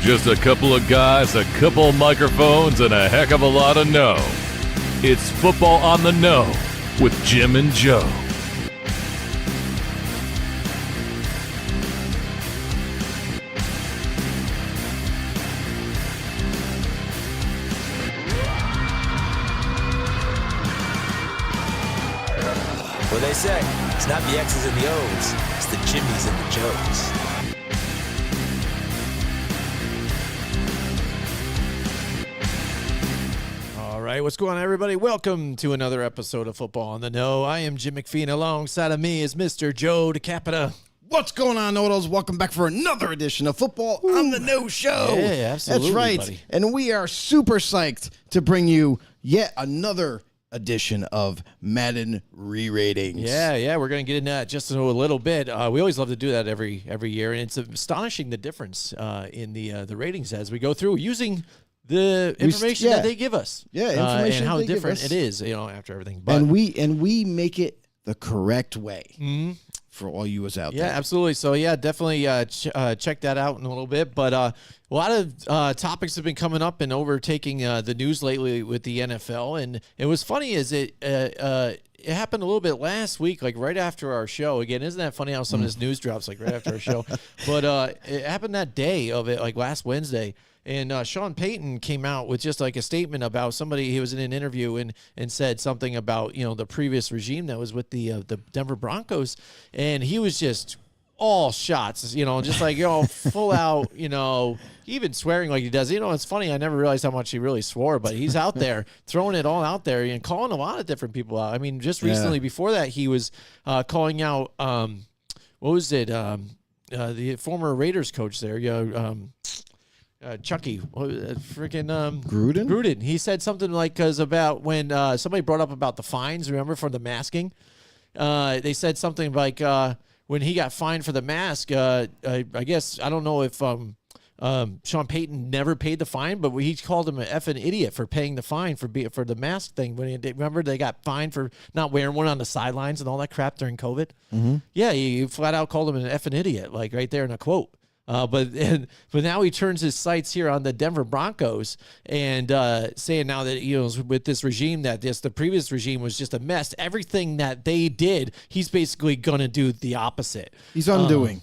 Just a couple of guys, a couple of microphones, and a heck of a lot of know. It's Football on the Know with Jim and Joe. What they say, it's not the X's and the O's, it's the Jimmies and the Joes. All right, what's going on, everybody? Welcome to another episode of Football on the Know. I am Jim McPhee, and alongside of me is Mr. Joe DeCapita. What's going on, Noodles? Welcome back for another edition of Football on the Know Show. Yeah, absolutely, That's right. buddy. And we are super psyched to bring you yet another edition of Madden re-ratings. Yeah, we're going to get into that just in a little bit. We always love to do that every year, and it's astonishing the difference in the ratings as we go through using the information that they give us. Yeah, information and how they give different us. it is, after everything. But And we make it the correct way for all you out there. Yeah, absolutely. So, definitely check that out in a little bit. But a lot of topics have been coming up and overtaking the news lately with the NFL. And it was funny is it happened a little bit last week, like right after our show. Again, isn't that funny how some of this news drops like right after our show? But it happened that day of it, like last Wednesday. And Sean Payton came out with just like a statement about somebody. He was in an interview and said something about, the previous regime that was with the Denver Broncos. And he was just all shots, just like, full out, even swearing like he does. It's funny. I never realized how much he really swore, but he's out there throwing it all out there and calling a lot of different people out. I mean, just recently before that, he was calling out, what was it? The former Raiders coach there, Chucky, freaking Gruden. He said something like, because about when somebody brought up about the fines, remember, for the masking? They said something like when he got fined for the mask, I guess, I don't know if Sean Payton never paid the fine, but he called him an effing idiot for paying the fine for the mask thing. Remember they got fined for not wearing one on the sidelines and all that crap during COVID? Mm-hmm. Yeah, he flat out called him an effing idiot, like right there in a quote. But now he turns his sights here on the Denver Broncos and saying now that with this regime the previous regime was just a mess. Everything that they did, he's basically gonna do the opposite. He's undoing.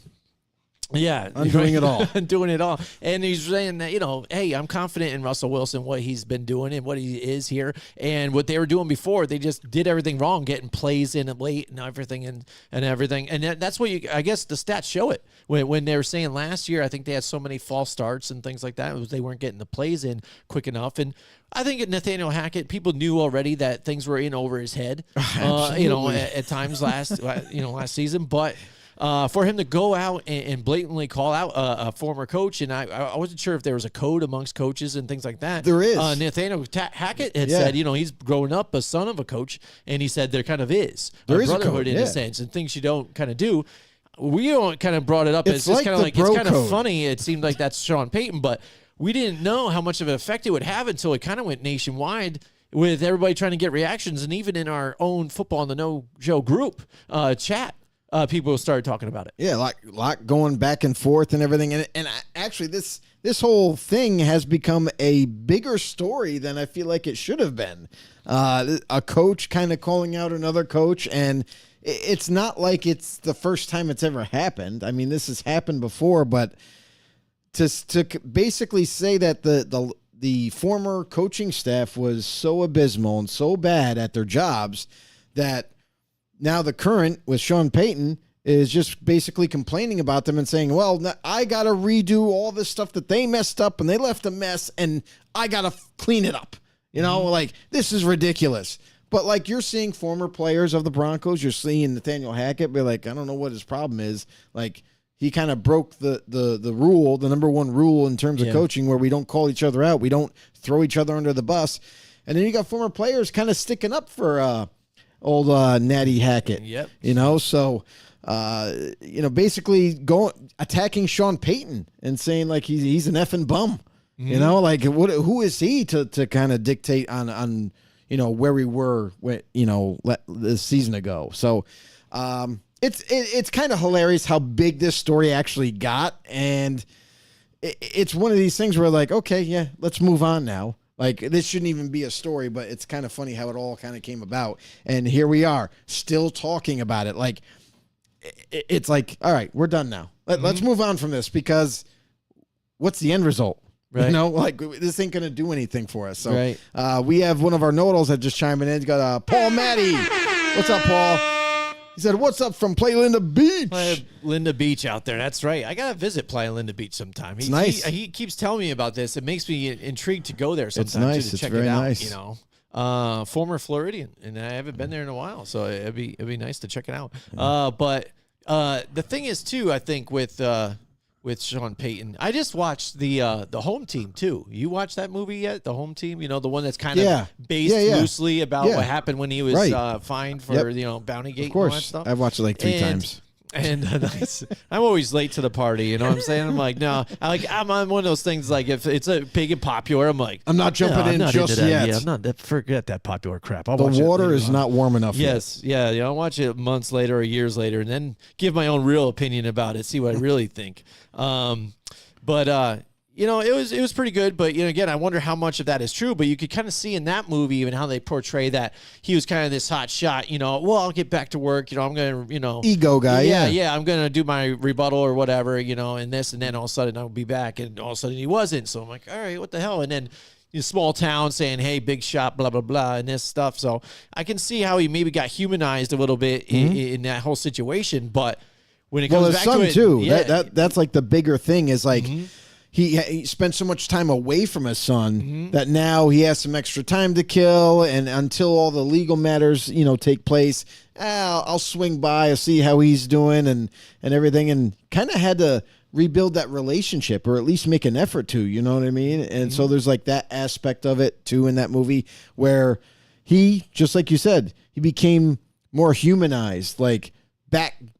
Undoing it all. Doing it all. And he's saying that, hey, I'm confident in Russell Wilson, what he's been doing and what he is here. And what they were doing before, they just did everything wrong, getting plays in late and everything and everything. And that's what I guess the stats show it. When they were saying last year, I think they had so many false starts and things like that, they weren't getting the plays in quick enough. And I think Nathaniel Hackett, people knew already that things were in over his head, at times last season. But for him to go out and blatantly call out a former coach, and I wasn't sure if there was a code amongst coaches and things like that. There is. Nathaniel Hackett had said, he's growing up a son of a coach, and he said there kind of is there a is brotherhood a code, in a sense, and things you don't kind of do. We kind of brought it up as just kind of like it's kind of funny. It seemed like that's Sean Payton, but we didn't know how much of an effect it would have until it kind of went nationwide with everybody trying to get reactions, and even in our own Football on the Know Show group chat. People started talking about it. Yeah, like going back and forth and everything. And actually, this whole thing has become a bigger story than I feel like it should have been. A coach kind of calling out another coach, and it's not like it's the first time it's ever happened. I mean, this has happened before, but to basically say that the former coaching staff was so abysmal and so bad at their jobs that now the current with Sean Payton is just basically complaining about them and saying, well, I got to redo all this stuff that they messed up and they left a mess and I got to clean it up. Like, this is ridiculous. But like, you're seeing former players of the Broncos, you're seeing Nathaniel Hackett be like, I don't know what his problem is. Like, he kind of broke the rule, the number one rule in terms of coaching, where we don't call each other out. We don't throw each other under the bus. And then you got former players kind of sticking up for old Natty Hackett. Yep. So basically attacking Sean Payton and saying like he's an effing bum. Mm-hmm. Like who is he to kind of dictate on where we were this season ago. So it's kind of hilarious how big this story actually got, and it's one of these things where like, okay, yeah, let's move on now. Like, this shouldn't even be a story, but it's kind of funny how it all kind of came about. And here we are, still talking about it. Like, it's like, all right, we're done now. Let's move on from this, because what's the end result? Right. You know, like, this ain't going to do anything for us. So Right. we have one of our know-it-alls that just chimed in. He's got Paul Matty. What's up, Paul? He said, what's up from Playa Linda Beach? Playa Linda Beach out there. That's right. I got to visit Playa Linda Beach sometime. It's nice. He keeps telling me about this. It makes me intrigued to go there sometime. It's nice. To It's check very it out, nice. You know, former Floridian, and I haven't been there in a while, so it'd be nice to check it out. But the thing is, too, I think with Sean Payton, I just watched the Home Team too. You watched that movie yet? The Home Team, you know, the one that's kind of based loosely about what happened when he was fined for Bountygate. Of course, and all that stuff. I've watched it like 3 times. And I'm always late to the party, you know what I'm saying? I'm like, no, I'm on one of those things. Like, if it's a big and popular, I'm like, I'm not jumping in just yet. Yeah, I'm not. Forget that popular crap. I'll The watch water it is not warm enough. Yes, yet. I'll watch it months later or years later, and then give my own real opinion about it. See what I really think. But you know, it was pretty good. But, you know, again, I wonder how much of that is true. But you could kind of see in that movie even how they portray that he was kind of this hot shot, you know, well, I'll get back to work. You know, I'm going to, you know. Ego guy, Yeah, I'm going to do my rebuttal or whatever, you know, and this. And then all of a sudden I'll be back. And all of a sudden he wasn't. So I'm like, all right, what the hell? And then small town saying, hey, big shot, blah, blah, blah, and this stuff. So I can see how he maybe got humanized a little bit in that whole situation. But when it comes back to it. Too. Yeah, that's like the bigger thing is like, He spent so much time away from his son that now he has some extra time to kill, and until all the legal matters, you know, take place, I'll swing by and see how he's doing and everything, and kind of had to rebuild that relationship, or at least make an effort to, you know what I mean? And so there's like that aspect of it too in that movie where he, just like you said, he became more humanized, like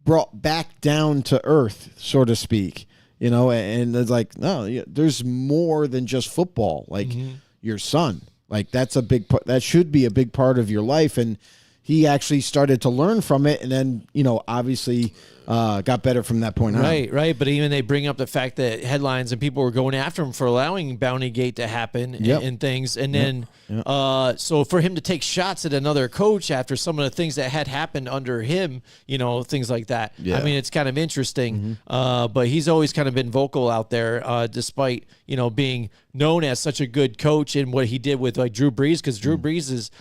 brought back down to earth, so to speak. You know, and it's like, no, there's more than just football. Like your son, like that's a big part. That should be a big part of your life. And he actually started to learn from it, and then, you know, obviously got better from that point on. Right. But even they bring up the fact that headlines and people were going after him for allowing Bountygate to happen and things. And then, so for him to take shots at another coach after some of the things that had happened under him, you know, things like that. Yeah. I mean, it's kind of interesting. But he's always kind of been vocal out there, despite, you know, being known as such a good coach, and what he did with like Drew Brees, because Drew Brees is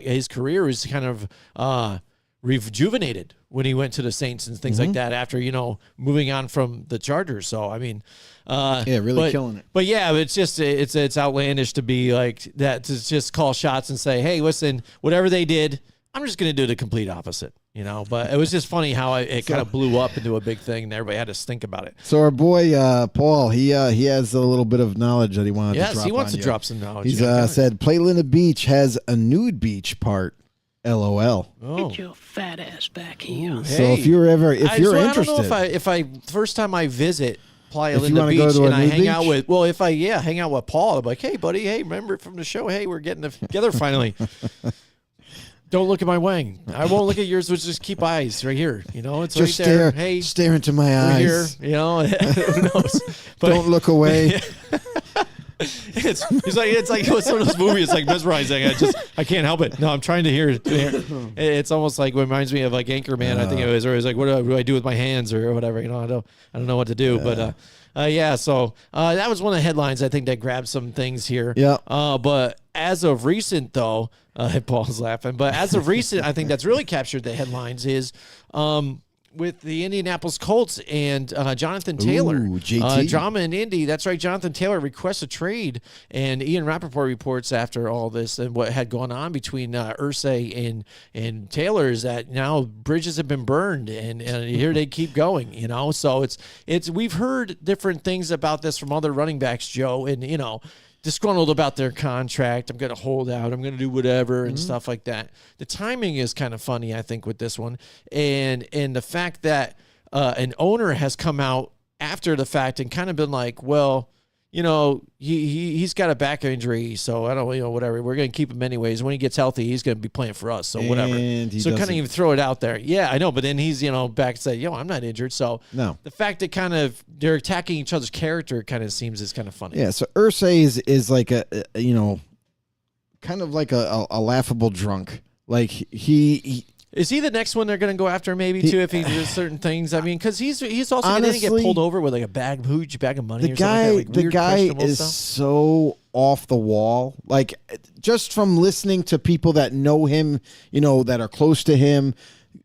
his career is kind of rejuvenated when he went to the Saints and things like that after, you know, moving on from the Chargers. So, I mean, really killing it. But yeah, it's just, it's outlandish to be like that, to just call shots and say, hey, listen, whatever they did, I'm just going to do the complete opposite, you know. But it was just funny how it kind of blew up into a big thing, and everybody had to think about it. So our boy Paul, he has a little bit of knowledge that he wanted to drop. Yes, he wants on to you. drop some knowledge. He's said Playa Linda Beach has a nude beach part. LOL. Oh. Get your fat ass back here. Ooh, So if you're interested, I don't know if I first time I visit Playa If you Linda wanna go Beach to a and I nude hang out beach? with, well, if I hang out with Paul, I'm like, hey buddy, hey, remember from the show? Hey, we're getting together finally. Don't look at my wang. I won't look at yours. But just keep eyes right here. You know, it's just right there. stare, Hey, stare into my we're here. eyes. You know, who knows? But Don't look away. it's like what's one of those movies? It's like mesmerizing. I can't help it. No, I'm trying to hear it. It's almost like reminds me of like Anchorman. I think it was, or it's like, what do I do with my hands or whatever? You know, I don't know what to do. But yeah. So that was one of the headlines I think that grabbed some things here. Yeah. But as of recent, though, Paul's laughing. But as of recent, I think that's really captured the headlines is. With the Indianapolis Colts and Jonathan Taylor. Ooh, JT. Drama in Indy. That's right. Jonathan Taylor requests a trade. And Ian Rappaport reports after all this and what had gone on between Irsay and Taylor is that now bridges have been burned. And here they keep going, you know. So it's we've heard different things about this from other running backs, Joe. And, you know, disgruntled about their contract. I'm going to hold out. I'm going to do whatever and stuff like that. The timing is kind of funny, I think, with this one. And the fact that an owner has come out after the fact and kind of been like, well, he's got a back injury, so I don't, whatever. We're going to keep him anyways. When he gets healthy, he's going to be playing for us, so whatever. So kind of even throw it out there. Yeah, I know, but then he's, back and say, I'm not injured. So no. The fact that kind of they're attacking each other's character kind of seems is kind of funny. Yeah, so Irsay is like a kind of like a laughable drunk. Like he is he the next one they're going to go after maybe too if he does certain things? I mean, because he's also going to get pulled over with like a huge bag of money. The guy is so off the wall. Like just from listening to people that know him, that are close to him,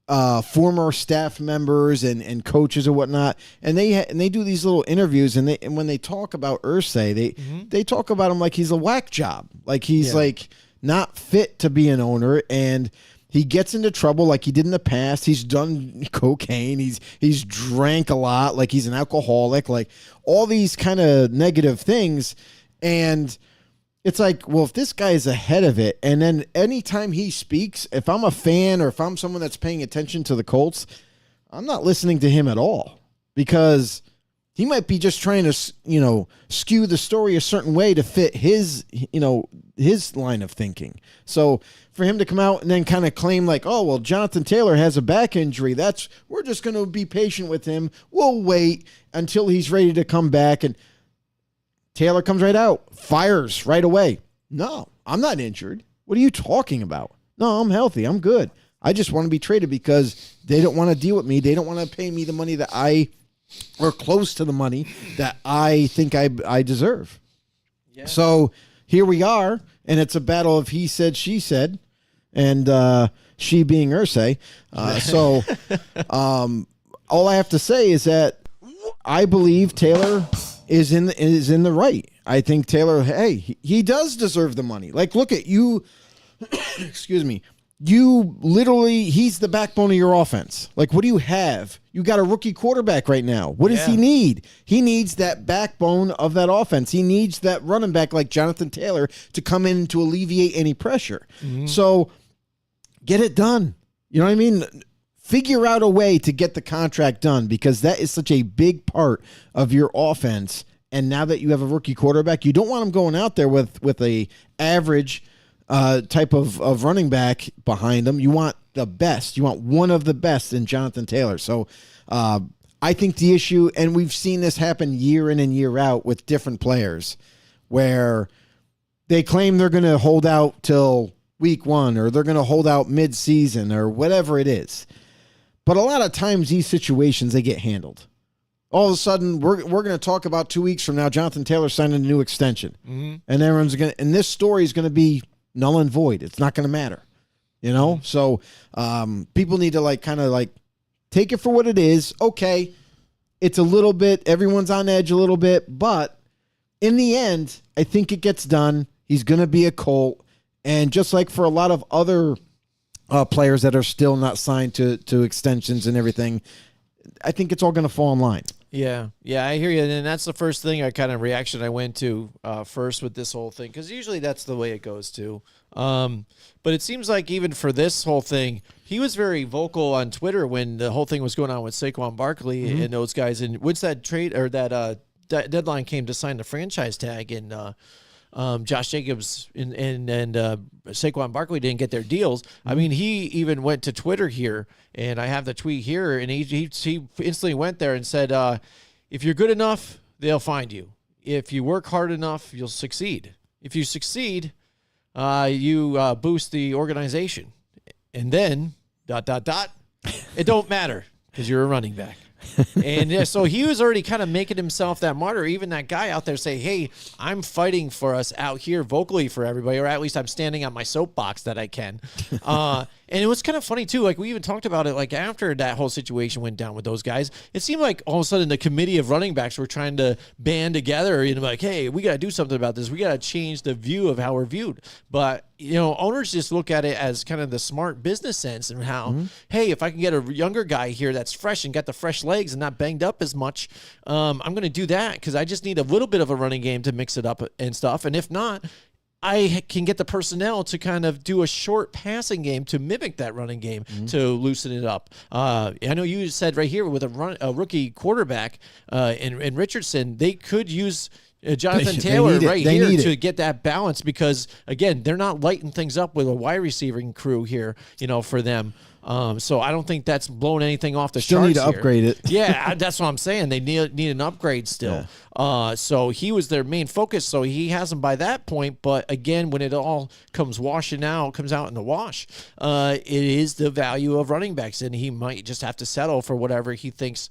former staff members and coaches and whatnot, and they do these little interviews, and when they talk about Irsay, they talk about him like he's a whack job, like he's like not fit to be an owner, and he gets into trouble like he did in the past. He's done cocaine. He's drank a lot, like he's an alcoholic, like all these kind of negative things. And it's like, well, if this guy is ahead of it, and then anytime he speaks, if I'm a fan or if I'm someone that's paying attention to the Colts, I'm not listening to him at all, because he might be just trying to, skew the story a certain way to fit his line of thinking. So for him to come out and then kind of claim like, oh, well, Jonathan Taylor has a back injury, we're just going to be patient with him. We'll wait until he's ready to come back. And Taylor comes right out, fires right away. No, I'm not injured. What are you talking about? No, I'm healthy. I'm good. I just want to be traded because they don't want to deal with me. They don't want to pay me the money or close to the money that I think I deserve. Yeah. So here we are, and it's a battle of he said, she said, and she being Irsay. So all I have to say is that I believe Taylor is in the right. I think Taylor, he does deserve the money. Like, look at you. Excuse me. You literally, he's the backbone of your offense. Like, what do you have? You got a rookie quarterback right now. What does he need? He needs that backbone of that offense. He needs that running back like Jonathan Taylor to come in to alleviate any pressure. Mm-hmm. So get it done. You know what I mean? Figure out a way to get the contract done, because that is such a big part of your offense. And now that you have a rookie quarterback, you don't want him going out there with a average type of running back behind him. You want the best. You want one of the best in Jonathan Taylor. So I think the issue, and we've seen this happen year in and year out with different players, where they claim they're going to hold out till week 1, or they're going to hold out mid-season, or whatever it is. But a lot of times these situations, they get handled. All of a sudden, we're going to talk about 2 weeks from now, Jonathan Taylor signing a new extension. Mm-hmm. And everyone's going to, and this story is going to be null and void. It's not going to matter, So people need to kind of take it for what it is. Okay, it's a little bit, everyone's on edge a little bit, but in the end, I think it gets done. He's going to be a Colt, and just like for a lot of other players that are still not signed to extensions and everything, I think it's all going to fall in line. Yeah, I hear you, and that's the first thing reaction I went to first with this whole thing, because usually that's the way it goes too. But it seems like even for this whole thing, he was very vocal on Twitter when the whole thing was going on with Saquon Barkley and those guys. And once that trade or that deadline came to sign the franchise tag, and Josh Jacobs and Saquon Barkley didn't get their deals. I mean, he even went to Twitter here, and I have the tweet here, and he instantly went there and said, if you're good enough, they'll find you. If you work hard enough, you'll succeed. If you succeed, you boost the organization. And then, ... it don't matter because you're a running back. And so he was already kind of making himself that martyr. Even that guy out there say, hey, I'm fighting for us out here vocally for everybody, or at least I'm standing on my soapbox that I can. And it was kind of funny too. Like, we even talked about it, after that whole situation went down with those guys, it seemed like all of a sudden the committee of running backs were trying to band together and hey, we got to do something about this. We got to change the view of how we're viewed. But owners just look at it as kind of the smart business sense, and how, hey, if I can get a younger guy here that's fresh and got the fresh legs and not banged up as much, I'm going to do that because I just need a little bit of a running game to mix it up and stuff. And if not, I can get the personnel to kind of do a short passing game to mimic that running game to loosen it up. I know you said right here with a rookie quarterback in Richardson, they could use Jonathan They Taylor need it. right They here need to it. get that balance because, again, they're not lighting things up with a wide receiving crew here, for them. So I don't think that's blowing anything off the Still charts need to here. upgrade it. Yeah, that's what I'm saying. They need an upgrade still. So he was their main focus. So he has them by that point. But again, when it all comes out in the wash, it is the value of running backs, and he might just have to settle for whatever he thinks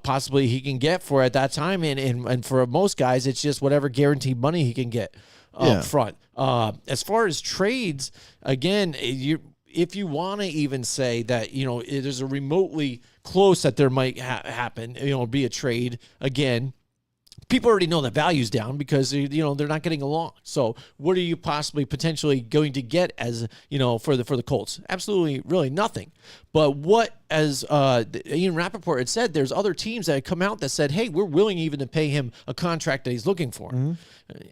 possibly he can get for at that time. And for most guys, it's just whatever guaranteed money he can get up front. As far as trades, again, if you want to even say that, there's a remotely close that there might happen, be a trade again, people already know the value's down because, they're not getting along. So what are you potentially going to get as, for the Colts? Absolutely, really nothing. But what, as Ian Rappaport had said, there's other teams that had come out that said, hey, we're willing even to pay him a contract that he's looking for. Mm-hmm.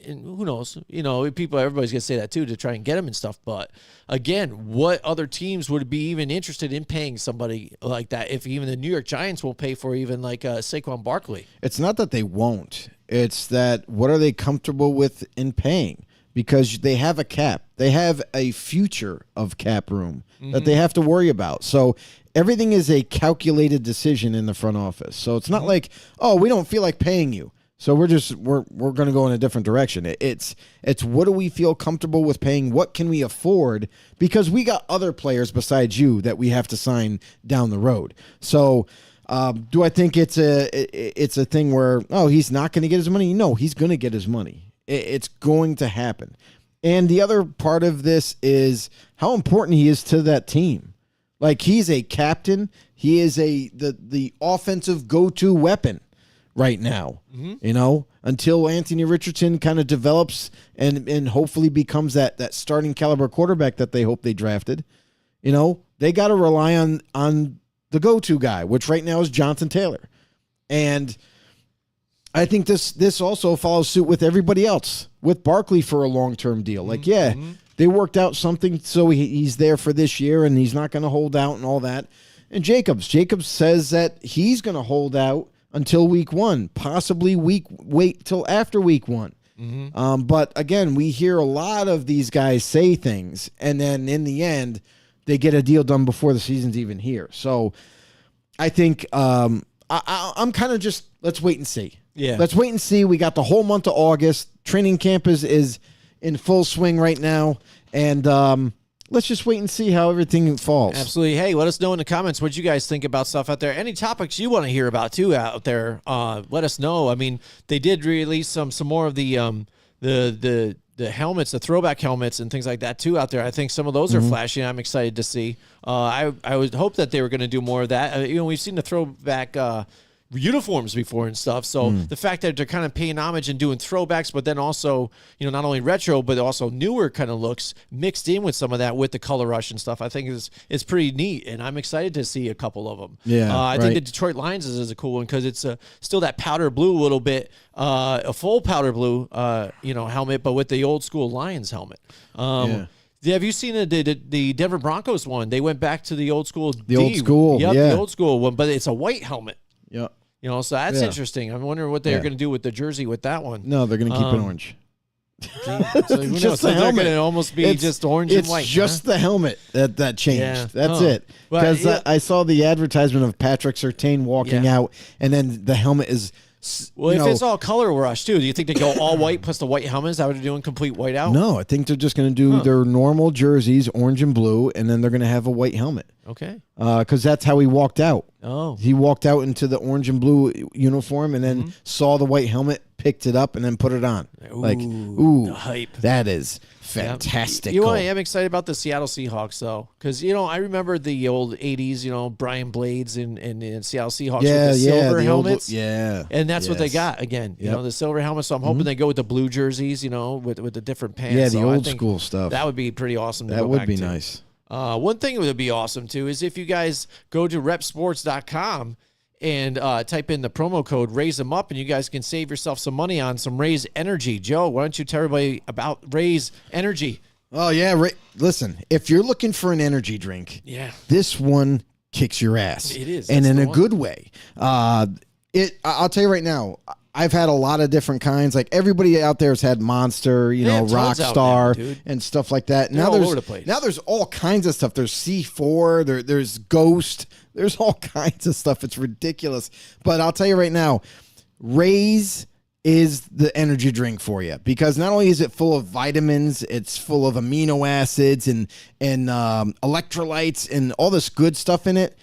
And who knows? Everybody's going to say that too to try and get him and stuff. But again, what other teams would be even interested in paying somebody like that if even the New York Giants won't pay for even like Saquon Barkley? It's not that they won't. It's that what are they comfortable with in paying? Because they have a cap. They have a future of cap room that they have to worry about. So everything is a calculated decision in the front office. So it's not like, oh, we don't feel like paying you, so we're going to go in a different direction. It's what do we feel comfortable with paying? What can we afford? Because we got other players besides you that we have to sign down the road. So do I think it's a thing where, oh, he's not going to get his money? No, he's going to get his money. It's going to happen. And the other part of this is how important he is to that team. Like, he's a captain. He is the offensive go-to weapon right now, until Anthony Richardson kind of develops and hopefully becomes that starting caliber quarterback that they hope they drafted. They got to rely on the go-to guy, which right now is Jonathan Taylor. And I think this also follows suit with everybody else, with Barkley for a long-term deal. Like, they worked out something so he's there for this year and he's not going to hold out and all that. And Jacobs says that he's going to hold out until week 1, possibly wait till after week 1. But again, we hear a lot of these guys say things, and then in the end, they get a deal done before the season's even here. So I think I'm kind of just, let's wait and see. Yeah. Let's wait and see. We got the whole month of August. Training camp is in full swing right now. And let's just wait and see how everything falls. Absolutely. Hey, let us know in the comments what you guys think about stuff out there. Any topics you want to hear about too out there, let us know. I mean, they did release some more of the helmets, the throwback helmets and things like that too out there. I think some of those are flashy. I'm excited to see. I would hope that they were going to do more of that. We've seen the throwback uniforms before and stuff. So the fact that they're kind of paying homage and doing throwbacks, but then also, not only retro, but also newer kind of looks mixed in with some of that with the color rush and stuff, I think is pretty neat. And I'm excited to see a couple of them. Yeah. I think the Detroit Lions is a cool one because it's still that powder blue a little bit, a full powder blue, helmet, but with the old school Lions helmet. Have you seen the Denver Broncos one? They went back to the old school. The old school one, but it's a white helmet. Yeah. So that's interesting. I'm wondering what they're going to do with the jersey with that one. No, they're going to keep it orange. So who knows? So they're going to almost be just orange and white. It's just the helmet that changed. Yeah. That's it. Because I saw the advertisement of Patrick Surtain walking out, and then the helmet is. Well, if it's all color rush too, do you think they go all white plus the white helmet? Is that what they're doing? Complete white out? No, I think they're just going to do their normal jerseys, orange and blue, and then they're going to have a white helmet. Okay. Because that's how he walked out. Oh. He walked out into the orange and blue uniform and then saw the white helmet, picked it up, and then put it on. The hype. That is fantastic. I am excited about the Seattle Seahawks, though, because, I remember the old 80s, Brian Blades and Seattle Seahawks with the silver helmets. And that's what they got, again, the silver helmets. So I'm hoping they go with the blue jerseys, with the different pants. Yeah, the old school stuff. That would be pretty awesome to That go would back be to. nice. One thing that would be awesome, too, is if you guys go to repsports.com and type in the promo code Raise Them Up, and you guys can save yourself some money on some Raise Energy. Joe, why don't you tell everybody about Raise Energy? Oh, yeah. Listen, if you're looking for an energy drink, this one kicks your ass. It is. And in a good way. I'll tell you right now, I've had a lot of different kinds. Like everybody out there has had Monster, They have tons out Rockstar, now, dude. and stuff like that. They're all over the place. Now there's all kinds of stuff. There's C4. There's Ghost. There's all kinds of stuff. It's ridiculous. But I'll tell you right now, Raise is the energy drink for you because not only is it full of vitamins, it's full of amino acids and electrolytes and all this good stuff in it.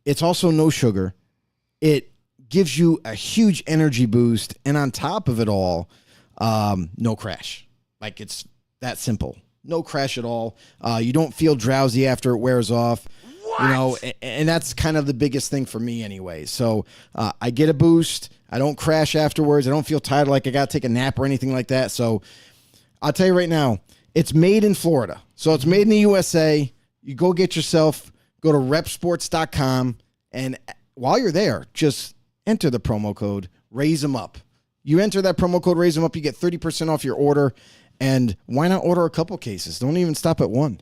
It's also no sugar. It gives you a huge energy boost, and on top of it all, no crash. Like it's that simple. No crash at all. You don't feel drowsy after it wears off. What? And that's kind of the biggest thing for me anyway. So I get a boost. I don't crash afterwards. I don't feel tired like I got to take a nap or anything like that. So I'll tell you right now, it's made in Florida. So it's made in the USA. You go get yourself, go to repsports.com, and while you're there, just enter the promo code Raise 'em Up. You enter that promo code Raise 'em Up, you get 30% off your order. And why not order a couple cases? Don't even stop at one.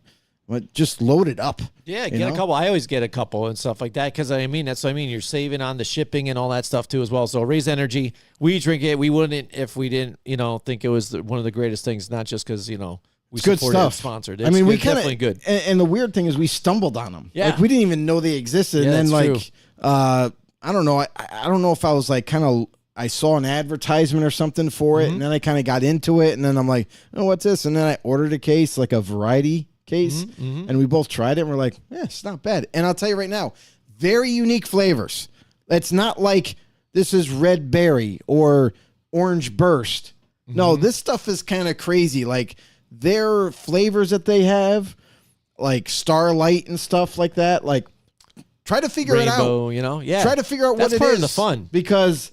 But just load it up. Yeah, get a couple. I always get a couple and stuff like that because that's what I mean. You're saving on the shipping and all that stuff too as well. So Raise Energy, we drink it. We wouldn't if we didn't, think it was one of the greatest things. Not just because we it's good supported stuff. It, sponsored. I mean, we kind definitely good. And the weird thing is, we stumbled on them. Yeah, like we didn't even know they existed. Yeah, and then true. I don't know. I don't know if I was like kind of. I saw an advertisement or something for it, and then I kind of got into it, and then I'm like, oh, what's this? And then I ordered a case, like a variety case, and we both tried it, and we're like, yeah, it's not bad. And I'll tell you right now, very unique flavors. It's not like this is red berry or orange burst. No, this stuff is kind of crazy. Like their flavors that they have, like Starlight and stuff like that, like try to figure Rainbow, it out. Yeah. Try to figure out That's what it part is. of the fun. Because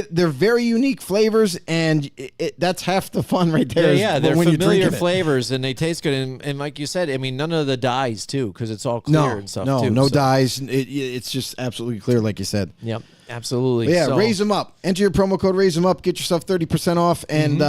they're very unique flavors, and that's half the fun right there. Yeah, they're when familiar you're flavors, and they taste good. And like you said, I mean, none of the dyes, too, because it's all clear and stuff, too. No dyes. It's just absolutely clear, like you said. Yep, absolutely. But yeah, So, Raise 'em Up. Enter your promo code Raise 'em Up. Get yourself 30% off, and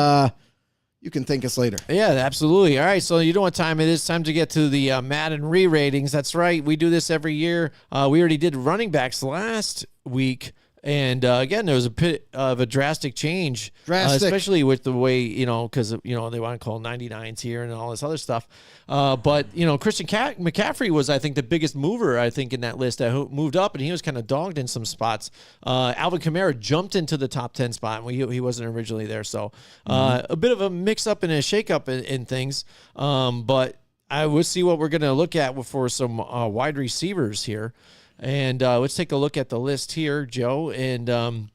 you can thank us later. Yeah, absolutely. All right, so you know what time it is. Time to get to the Madden re-ratings. That's right. We do this every year. We already did running backs last week. And again, there was a bit of a drastic change, especially with the way, because, they want to call 99s here and all this other stuff. But, Christian McCaffrey was, I think, the biggest mover, in that list that moved up, and he was kind of dogged in some spots. Alvin Kamara jumped into the top 10 spot, and he wasn't originally there. So a bit of a mix-up and a shake-up in things. But I will see what we're going to look at for some wide receivers here. And let's take a look at the list here, Joe. And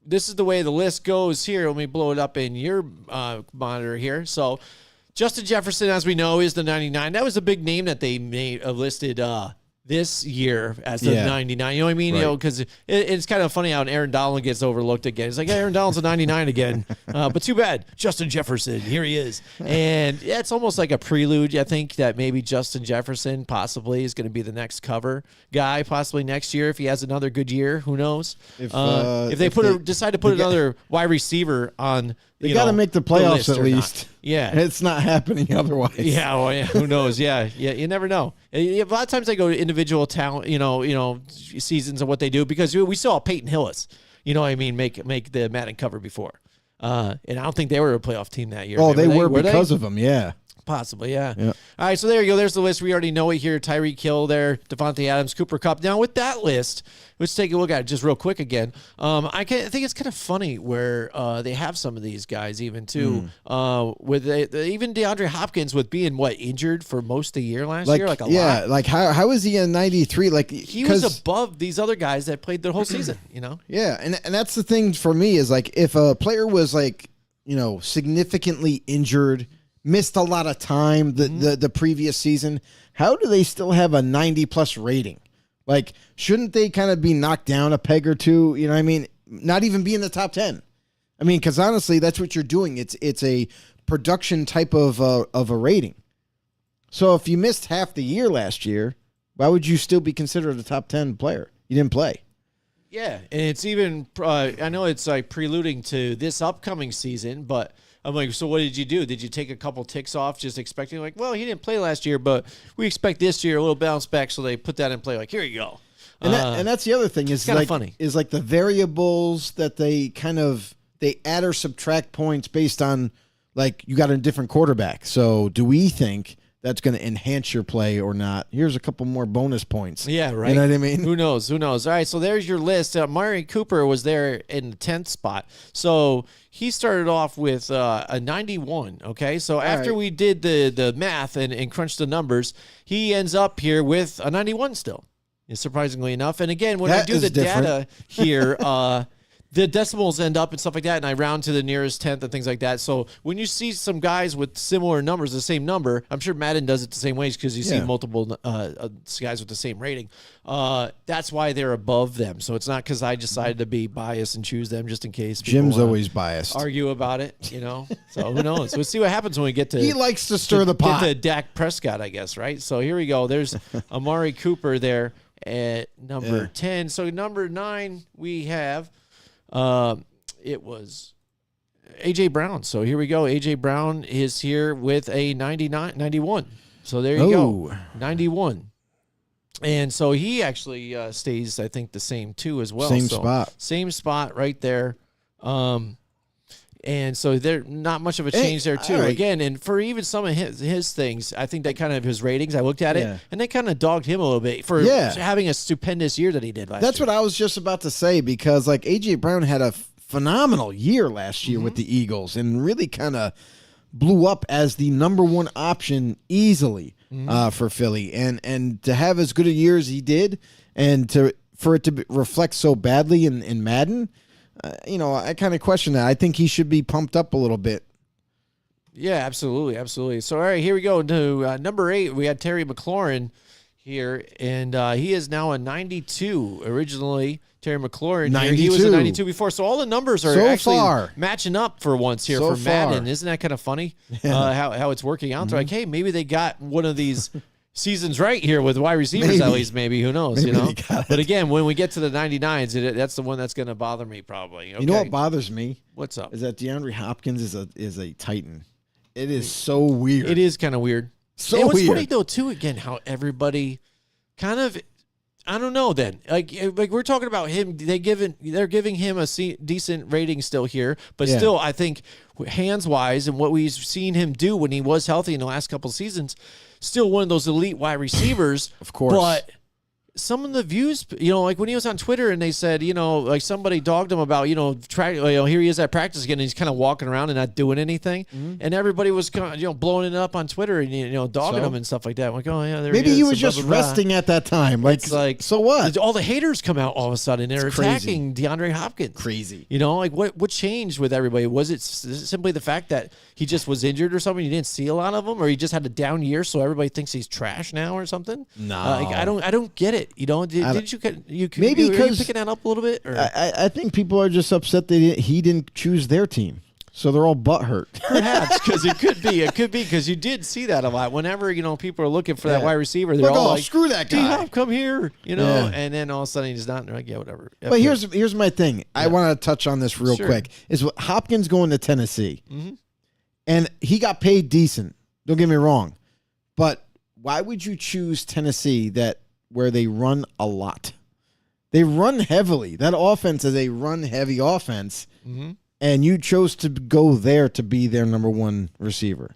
this is the way the list goes here. Let me blow it up in your monitor here. So Justin Jefferson, as we know, is the 99. That was a big name that they listed this year as the 99. You know what I mean? Right. Because it's kind of funny how Aaron Donald gets overlooked again. It's like, Aaron Donald's a 99 again. But too bad. Justin Jefferson, here he is. And it's almost like a prelude, I think, that maybe Justin Jefferson possibly is going to be the next cover guy possibly next year if he has another good year. Who knows? If they decide to put another wide receiver on, they got to make the playoffs at least. Not. Yeah. And it's not happening otherwise. Yeah, well, yeah, who knows? Yeah, you never know. A lot of times they go to individual talent, seasons and what they do, because we saw Peyton Hillis, make the Madden cover before. And I don't think they were a playoff team that year. Oh, they were because of him, yeah. Possibly, yeah. All right, so there you go. There's the list. We already know it here. Tyreek Hill there, Devontae Adams, Cooper Kupp. Now, with that list, let's take a look at it just real quick again. I think it's kind of funny where they have some of these guys even, too. With even DeAndre Hopkins with being, injured for most of the year last year? Like a lot. Yeah, like how is he in 93? Like he was above these other guys that played the whole season, Yeah, and that's the thing for me is, like, if a player was, significantly injured, missed a lot of time the previous season, how do they still have a 90-plus rating? Like, shouldn't they kind of be knocked down a peg or two? You know what I mean? Not even be in the top 10. I mean, because honestly, that's what you're doing. It's a production type of a rating. So if you missed half the year last year, why would you still be considered a top 10 player? You didn't play. Yeah, and it's even, I know it's like preluding to this upcoming season, but I'm like, so what did you do? Did you take a couple ticks off just expecting, he didn't play last year, but we expect this year a little bounce back, so they put that in play. Like, here you go. And that's the other thing is kinda like funny. is like the variables that they add or subtract points based on like you got a different quarterback. So do we think that's going to enhance your play or not? Here's a couple more bonus points. Yeah, right. You know what I mean? Who knows? All right, so there's your list. Amari Cooper was there in the 10th spot. So he started off with a 91, okay? So after right. we did the math and crunched the numbers, he ends up here with a 91 still, surprisingly enough. And again, when I That do is the different. data here, the decimals end up and stuff like that, and I round to the nearest tenth and things like that. So when you see some guys with similar numbers, the same number, I'm sure Madden does it the same ways because you see multiple guys with the same rating. That's why they're above them. So it's not because I decided to be biased and choose them just in case. Jim's always biased. Argue about it, So who knows? We'll see what happens when we get to. He likes to stir the pot. Get to Dak Prescott, I guess, right? So here we go. There's Amari Cooper there at number 10. So number 9 we have. It was A.J. Brown. So here we go. A.J. Brown is here with a 91. So there you go. 91. And so he actually stays, I think, the same too as well. Same so spot. Same spot right there. And so there not much of a change there too. Right. Again, and for even some of his things, I think that kind of his ratings, I looked at it, and they kind of dogged him a little bit for having a stupendous year that he did last year. That's what I was just about to say because like A.J. Brown had a phenomenal year last year with the Eagles and really kind of blew up as the number one option easily for Philly. And to have as good a year as he did and for it to reflect so badly in Madden, I kind of question that. I think he should be pumped up a little bit. Yeah, absolutely, absolutely. So, all right, here we go to number 8. We had Terry McLaurin here, and he is now a 92. Originally, Terry McLaurin, 92. He was a 92 before. So all the numbers are So actually far. matching up for once here So for Madden. far. Isn't that kind of funny how it's working out? They're like, hey, maybe they got one of these seasons right here with wide receivers at least. Maybe who knows? Maybe they got But again, when we get to the 99s, that's the one that's going to bother me probably. Okay. You know what bothers me? What's up? Is that DeAndre Hopkins is a Titan. It is so weird. It is kind of weird. So and what's weird. funny though too, again, how everybody kind of, I don't know. Then like we're talking about him, they're giving him a decent rating still here, but still, I think hands wise and what we've seen him do when he was healthy in the last couple of seasons, still one of those elite wide receivers, Of course. But some of the views, like when he was on Twitter and they said, like somebody dogged him about, here he is at practice again and he's kind of walking around and not doing anything. And everybody was kind of, blowing it up on Twitter and, dogging him and stuff like that. I'm like, oh, yeah, there Maybe he is. he was So just blah, blah, blah. resting at that time. It's like, so what? All the haters come out all of a sudden. They're It's crazy. attacking DeAndre Hopkins. Crazy. Like what changed with everybody? Was it simply the fact that he just was injured or something? You didn't see a lot of him, or he just had a down year, so everybody thinks he's trash now or something? No. I don't get it. Did you Maybe are you because- picking that up a little bit? Or? I think people are just upset that he didn't choose their team. So they're all butthurt. Perhaps because it could be because you did see that a lot. Whenever people are looking for that wide receiver, they're Look, all like, screw that guy. D-Hop, come here, Yeah. and then all of a sudden he's not. And they're like, yeah, whatever. But here's my thing. I want to touch on this real Sure. quick. Is what Hopkins going to Tennessee, and he got paid decent. Don't get me wrong, but why would you choose Tennessee where they run a lot? They run heavily. That offense is a run-heavy offense, and you chose to go there to be their number one receiver.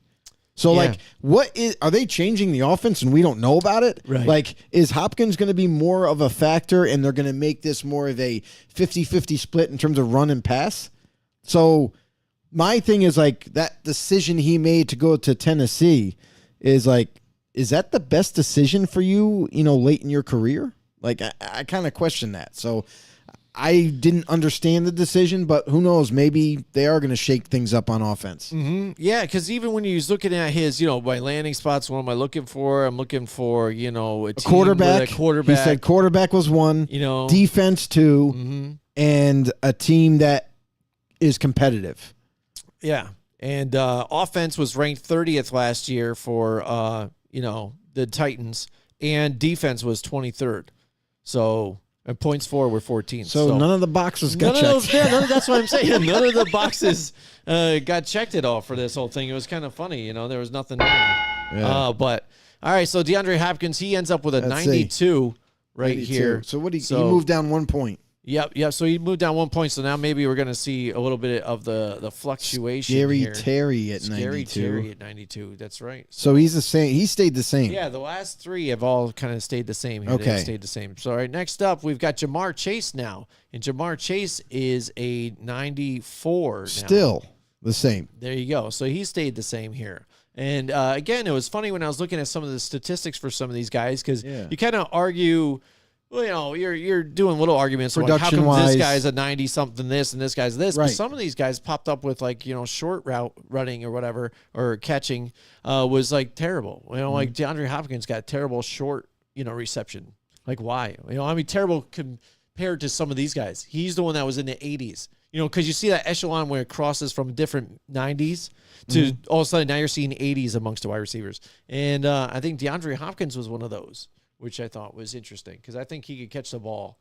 So, are they changing the offense and we don't know about it? Right. Like, is Hopkins going to be more of a factor and they're going to make this more of a 50-50 split in terms of run and pass? So, my thing is, that decision he made to go to Tennessee is that the best decision for you, late in your career? I kind of question that. So I didn't understand the decision, but who knows? Maybe they are going to shake things up on offense. Yeah, because even when he's looking at his, my landing spots, what am I looking for? I'm looking for, a team Quarterback. with a quarterback. He said quarterback was one, defense 2, and a team that is competitive. Yeah, and offense was ranked 30th last year for, the Titans, and defense was 23rd. So, and points for were 14. So none of the boxes got checked. That's what I'm saying. None of the boxes got checked at all for this whole thing. It was kind of funny, there was nothing there. Yeah. But, all right, so DeAndre Hopkins, he ends up with a Let's 92 right 92. here. So what he moved down 1 point. Yep. So he moved down 1 point. So now maybe we're going to see a little bit of the fluctuation Scary here. Terry at Scary 92. Terry at 92. That's right. So he's the same. He stayed the same. Yeah, the last three have all kind of stayed the same here. Okay. They've stayed the same. So, all right, next up, we've got Jamar Chase now. And Jamar Chase is a 94 now. Still the same. There you go. So he stayed the same here. And, again, it was funny when I was looking at some of the statistics for some of these guys because you kind of argue – well, you know, you're doing little arguments like how come this guy's a 90-something this and this guy's this. Right. But some of these guys popped up with, like, you know, short route running or whatever or catching was, like, terrible. You know, like DeAndre Hopkins got terrible short, you know, reception. Like, why? You know, I mean, terrible compared to some of these guys. He's the one that was in the 80s. You know, because you see that echelon where it crosses from different 90s to all of a sudden now you're seeing 80s amongst the wide receivers. And I think DeAndre Hopkins was one of those, which I thought was interesting because I think he could catch the ball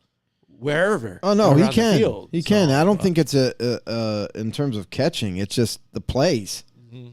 wherever. Oh no, he can. Field. He can. I don't think it's in terms of catching. It's just the plays. Mm-hmm.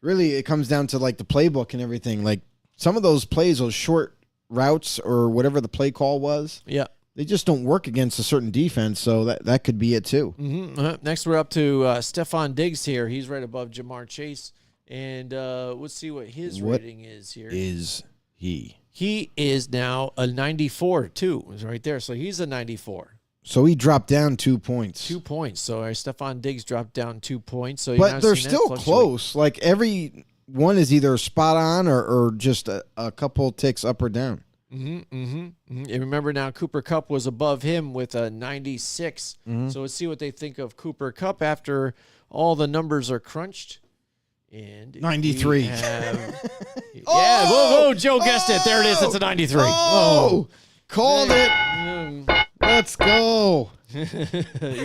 Really, it comes down to like the playbook and everything. Like some of those plays, those short routes or whatever the play call was. Yeah. They just don't work against a certain defense, so that could be it too. Mm-hmm. Next, we're up to Stephon Diggs here. He's right above Jamar Chase, and let's see what his rating is here. Is he? He is now a 94, too. It's right there. So he's a 94. So he dropped down 2 points. 2 points. So Stephon Diggs dropped down 2 points. So but they're still close. Like every one is either spot on or just a couple ticks up or down. And remember now, Cooper Kupp was above him with a 96. So let's see what they think of Cooper Kupp after all the numbers are crunched. And 93. Whoa, Joe guessed it. There it is. It's a 93. Oh, called it. Let's go. You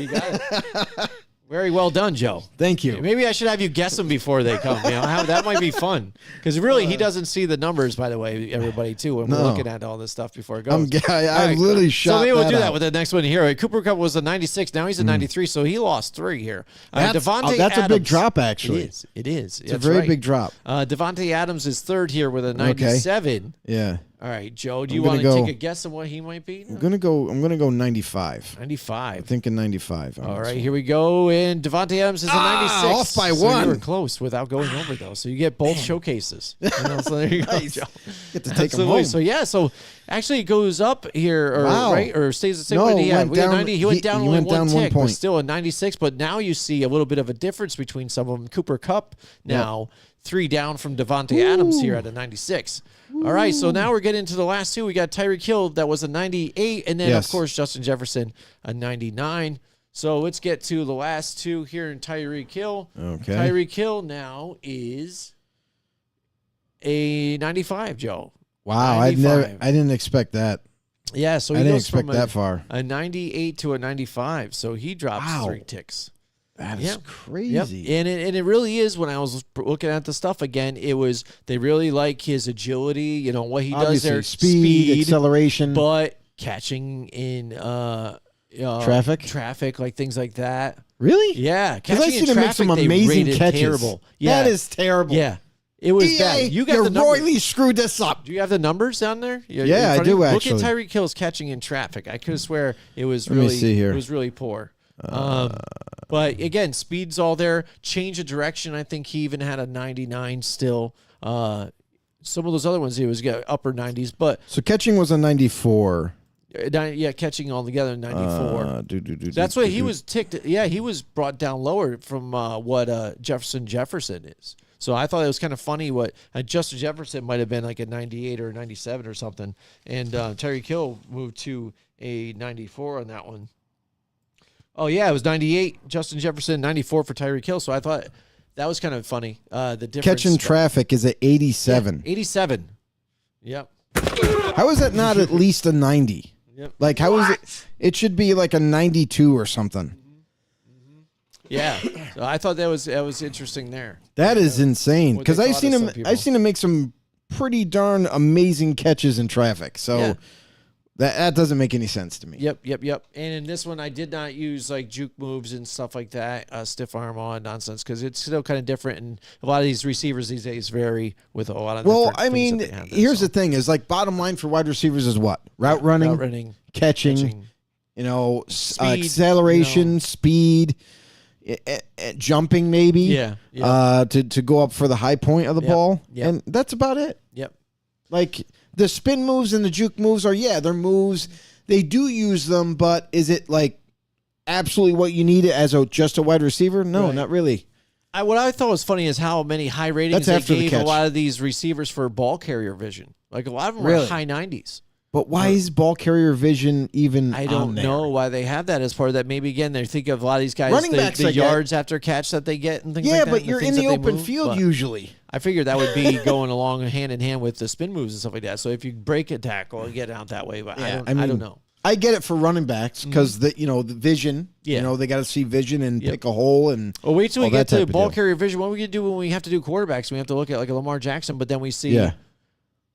got it. Very well done, Joe. Thank you. Maybe I should have you guess them before they come. You know, that might be fun. Because really, he doesn't see the numbers, by the way, everybody, too, when we're looking at all this stuff before it goes. I'm literally shocked. So maybe we'll do that with the next one here. Cooper Kupp was a 96. Now he's a 93, so he lost 3 here. That's a big drop, actually. It is. It's a very big drop. Devontae Adams is 3rd here with a 97. Okay. Yeah. All right, Joe, do you want to take a guess on what he might be? I'm gonna go 95. 95. I'm thinking 95. All right, here we go. And Devontae Adams is a 96. Off by so 1. You were close without going over, though. So you get both showcases. You know, so there you go, Joe. Get to take them home. So actually it goes up here, or stays the same way. He went down. He went down only one tick, 1 point. but still a 96. But now you see a little bit of a difference between some of them. Cooper Kupp now 3 down from Devontae Adams here at a 96. All right, so now we're getting into the last 2. We got Tyreek Hill, that was a 98, and then, of course, Justin Jefferson, a 99. So let's get to the last 2 here in Tyreek Hill. Okay. Tyreek Hill now is a 95, Joe. Wow, 95. I didn't expect that. Yeah, so I he didn't goes expect from that far. A 98 to a 95, so he drops 3 ticks. That is crazy. Yep. And it really is, when I was looking at the stuff again, it was, they really like his agility, you know, what he does there. Speed, acceleration. But catching in traffic, like things like that. Really? Yeah. Because I've seen him make some amazing catches. Terrible. Yeah. That is terrible. Yeah. It was bad. You royally screwed this up. Do you have the numbers down there? Yeah, I do actually. Look at Tyreek Hill's catching in traffic. I could swear it was Let me see here. It was really poor. But again, speed's all there. Change of direction. I think he even had a 99 still. Some of those other ones he was upper 90s. But so catching was a 94. Yeah, catching all together 94. That's why he was ticked. Yeah, he was brought down lower from what Jefferson is. So I thought it was kind of funny what Justin Jefferson might have been like a 98 or a 97 or something. And Tyreek Hill moved to a 94 on that one. Oh, yeah, it was 98. Justin Jefferson, 94 for Tyreek Hill. So I thought that was kind of funny. The difference. Catching traffic is at 87. Yeah, 87. Yep. How is that not at least a 90? Yep. Like, how is it? It should be like a 92 or something. Yeah. So I thought that was interesting there. That is insane. Because I've seen him make some pretty darn amazing catches in traffic. So That doesn't make any sense to me. Yep. And in this one, I did not use like juke moves and stuff like that, stiff arm on nonsense, because it's still kind of different. And a lot of these receivers these days vary with a lot of. Well, I mean, here's the thing: is like bottom line for wide receivers is what route running, catching, speed, acceleration, speed, jumping, maybe. Yeah. To go up for the high point of the ball, and that's about it. Yep. Like. The spin moves and the juke moves are, they're moves. They do use them, but is it like absolutely what you need as just a wide receiver? No, not really. What I thought was funny is how many high ratings they gave a lot of these receivers for ball carrier vision. Like a lot of them were high 90s. But why is ball carrier vision even I don't know why they have that as part of that. Maybe, again, they're thinking of a lot of these guys, running backs, the yards after catch that they get and things like that. Yeah, but you're in the open field usually. I figured that would be going along hand in hand with the spin moves and stuff like that. So if you break a tackle, you get out that way. But I don't know. I get it for running backs because the vision. Yeah. They got to see vision and pick a hole and. Well, wait till we get to ball carrier vision. What are we gonna do when we have to do quarterbacks? We have to look at like a Lamar Jackson, but then we see. Yeah.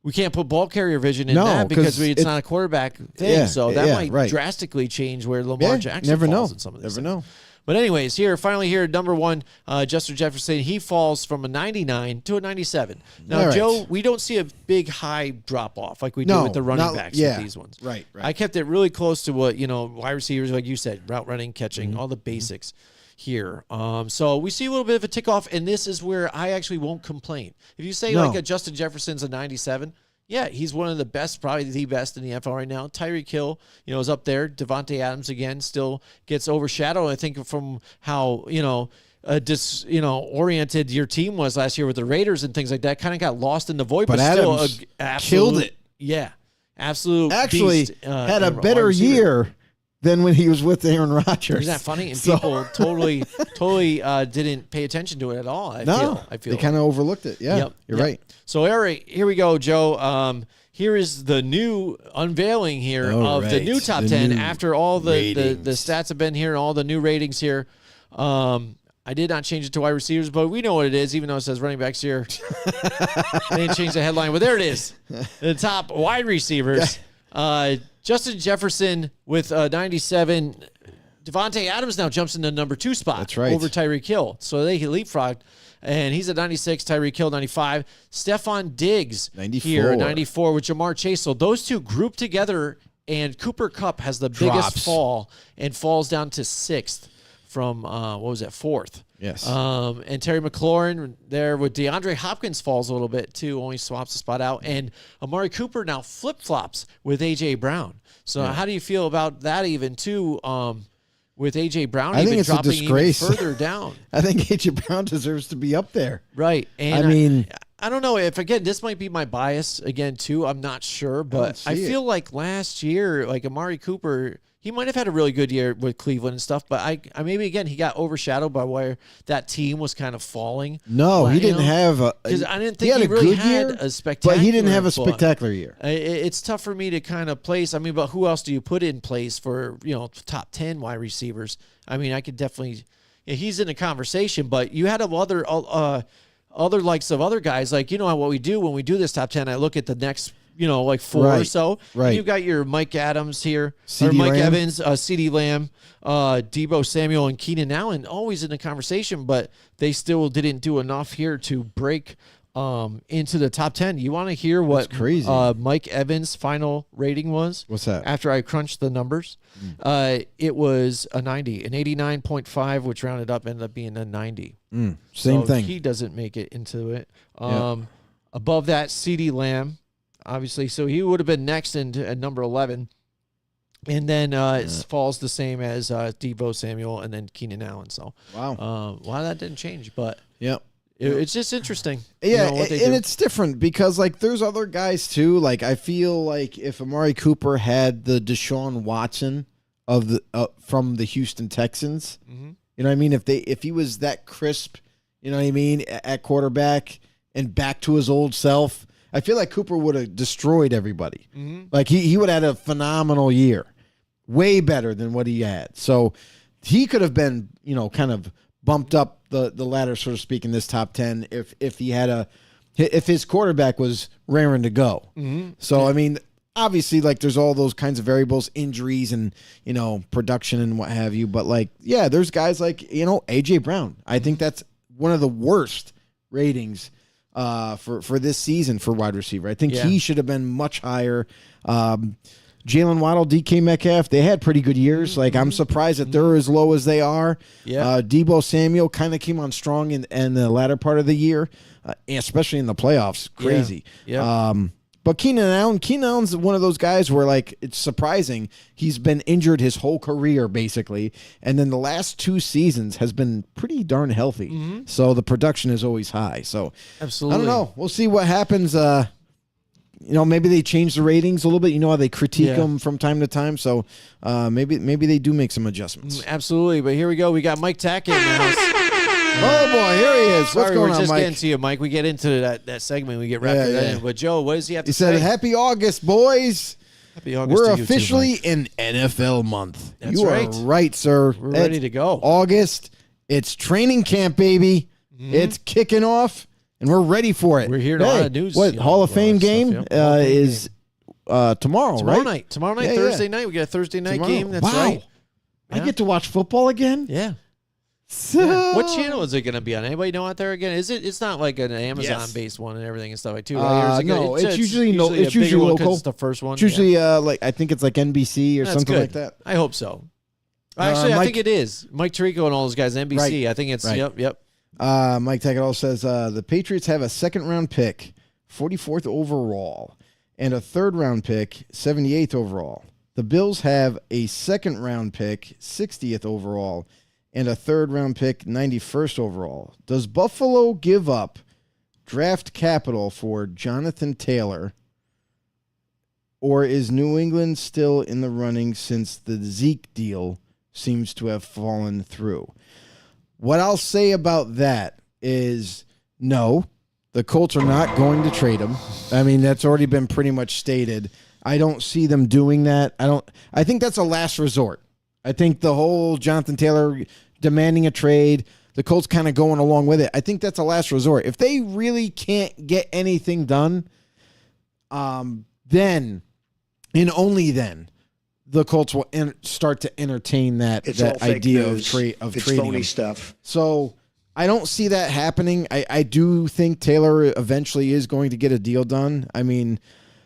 We can't put ball carrier vision in that because it's not a quarterback thing. Yeah, so that might drastically change where Lamar Jackson falls in some of this. Never know. But anyways, finally here, number one, Justin Jefferson, he falls from a 99 to a 97. Now, Joe, we don't see a big high drop-off like we do with the running backs with these ones. Right. I kept it really close to what, wide receivers, like you said, route running, catching, all the basics here. So we see a little bit of a tick off, and this is where I actually won't complain. If you say like a Justin Jefferson's a 97, yeah, he's one of the best, probably the best in the NFL right now. Tyreek Hill, is up there. Devontae Adams again still gets overshadowed. I think from how oriented your team was last year with the Raiders and things like that, kind of got lost in the void. But Adams still, absolute, killed it. Yeah, absolute. Actually, beast, had a better year than when he was with Aaron Rodgers. Isn't that funny? And people totally didn't pay attention to it at all. I feel they kind of overlooked it. Yeah, you're right. So, Eric, here we go, Joe. Here is the new unveiling here of the new top 10 after all the stats have been here and all the new ratings here. I did not change it to wide receivers, but we know what it is, even though it says running backs here. I didn't change the headline, but there it is. The top wide receivers. Justin Jefferson with 97. Devontae Adams now jumps in the number 2 spot. That's right. Over Tyreek Hill. So they leapfrogged. And he's at 96, Tyreek Hill 95. Stephon Diggs 94. Here at 94 with Jamar Chase. So those two group together, and Cooper Kupp has the biggest fall and falls down to 6th from, 4th. Yes. And Terry McLaurin there with DeAndre Hopkins falls a little bit too, only swaps a spot out. And Amari Cooper now flip-flops with A.J. Brown. So how do you feel about that even too? With A.J. Brown I think it's dropping a disgrace. even further down. I think A.J. Brown deserves to be up there. Right. And I mean, I don't know if, again, this might be my bias again, too. I'm not sure. But I feel like last year, like Amari Cooper, he might have had a really good year with Cleveland and stuff. But I maybe, again, he got overshadowed by where that team was kind of falling. No, he didn't have a – because I didn't think he really had a spectacular – but he didn't have a spectacular year. It's tough for me to kind of place. I mean, but who else do you put in place for, top 10 wide receivers? I mean, I could definitely he's in a conversation, but you had other likes of other guys. Like, what we do when we do this top 10, I look at the next, 4 or so. Right. You've got your Mike Adams here, CD or Mike Lamb. Evans, CeeDee Lamb, Deebo Samuel, and Keenan Allen, always in the conversation, but they still didn't do enough here to break into the top 10. You want to hear what Mike Evans' final rating was? What's that? After I crunched the numbers, it was a 90, an 89.5, which rounded up ended up being a 90. Same thing. He doesn't make it into it. Above that, CeeDee Lamb, obviously. So he would have been next at number 11. And then it falls the same as Deebo Samuel and then Keenan Allen. So wow, that didn't change, but yep. It's just interesting. Yeah, and it's different because, like, there's other guys, too. Like, I feel like if Amari Cooper had the Deshaun Watson of the from the Houston Texans, you know what I mean? If he was that crisp, you know what I mean, at quarterback and back to his old self, I feel like Cooper would have destroyed everybody. Like, he would have had a phenomenal year. Way better than what he had. So he could have been, kind of bumped up the ladder, so to speak, in this top 10 if he had if his quarterback was raring to go. So I mean, obviously, like, there's all those kinds of variables, injuries and, production and what have you. But, like, yeah, there's guys like, A.J. Brown. I think that's one of the worst ratings for this season for wide receiver. I think he should have been much higher. Jalen Waddle, DK Metcalf, they had pretty good years. Like, I'm surprised that they're as low as they are. Yeah. Debo Samuel kind of came on strong in the latter part of the year, especially in the playoffs. Crazy. Yeah. But Keenan Allen's one of those guys where, like, it's surprising. He's been injured his whole career, basically. And then the last 2 seasons has been pretty darn healthy. So the production is always high. So Absolutely. I don't know. We'll see what happens. Maybe they change the ratings a little bit. You know how they critique them from time to time. So maybe they do make some adjustments. Absolutely. But here we go. We got Mike Tackett in the house. Oh, boy, here he is. What's Sorry, going we're on, just Mike? getting to you, Mike. We get into that segment. We get wrapped in. But, Joe, what does he have to He say? said, Happy August, boys. Happy August We're to you too, officially Mike. in NFL month. That's you right. are right, sir. We're ready It's to go. August. It's training camp, baby. It's kicking off, and we're ready for it. We're here to a lot of news, What, Hall of Fame game stuff, yeah. Hall of Fame is tomorrow, Tomorrow right? night, Yeah, Thursday yeah. night. We got a Thursday night Tomorrow. game. That's Wow. right. I Yeah. get to watch football again? Yeah. So, What channel is it going to be on? Anybody know out there again? Is it? It's not like an Amazon-based one and everything and stuff like too. Right? Or is it no, gonna- it's usually a it's bigger usually one 'cause local. It's the first one. It's usually like I think it's like NBC or That's something good. like that. I hope so. Actually, I Mike- think it is. Mike Tirico and all those guys, NBC. I think it's right. Yep. Mike Tackett also says the Patriots have a second-round pick, 44th overall, and a third-round pick, 78th overall. The Bills have a second-round pick, 60th overall, and a third-round pick, 91st overall. Does Buffalo give up draft capital for Jonathan Taylor, or is New England still in the running since the Zeke deal seems to have fallen through? What I'll say about that is no, the Colts are not going to trade him. I mean, that's already been pretty much stated. I don't see them doing that. I think that's a last resort. I think the whole Jonathan Taylor demanding a trade, the Colts kind of going along with it, I think that's a last resort. If they really can't get anything done, then and only then the Colts will start to entertain that idea of trading phony him. stuff. So I don't see that happening. I do think Taylor eventually is going to get a deal done. I mean,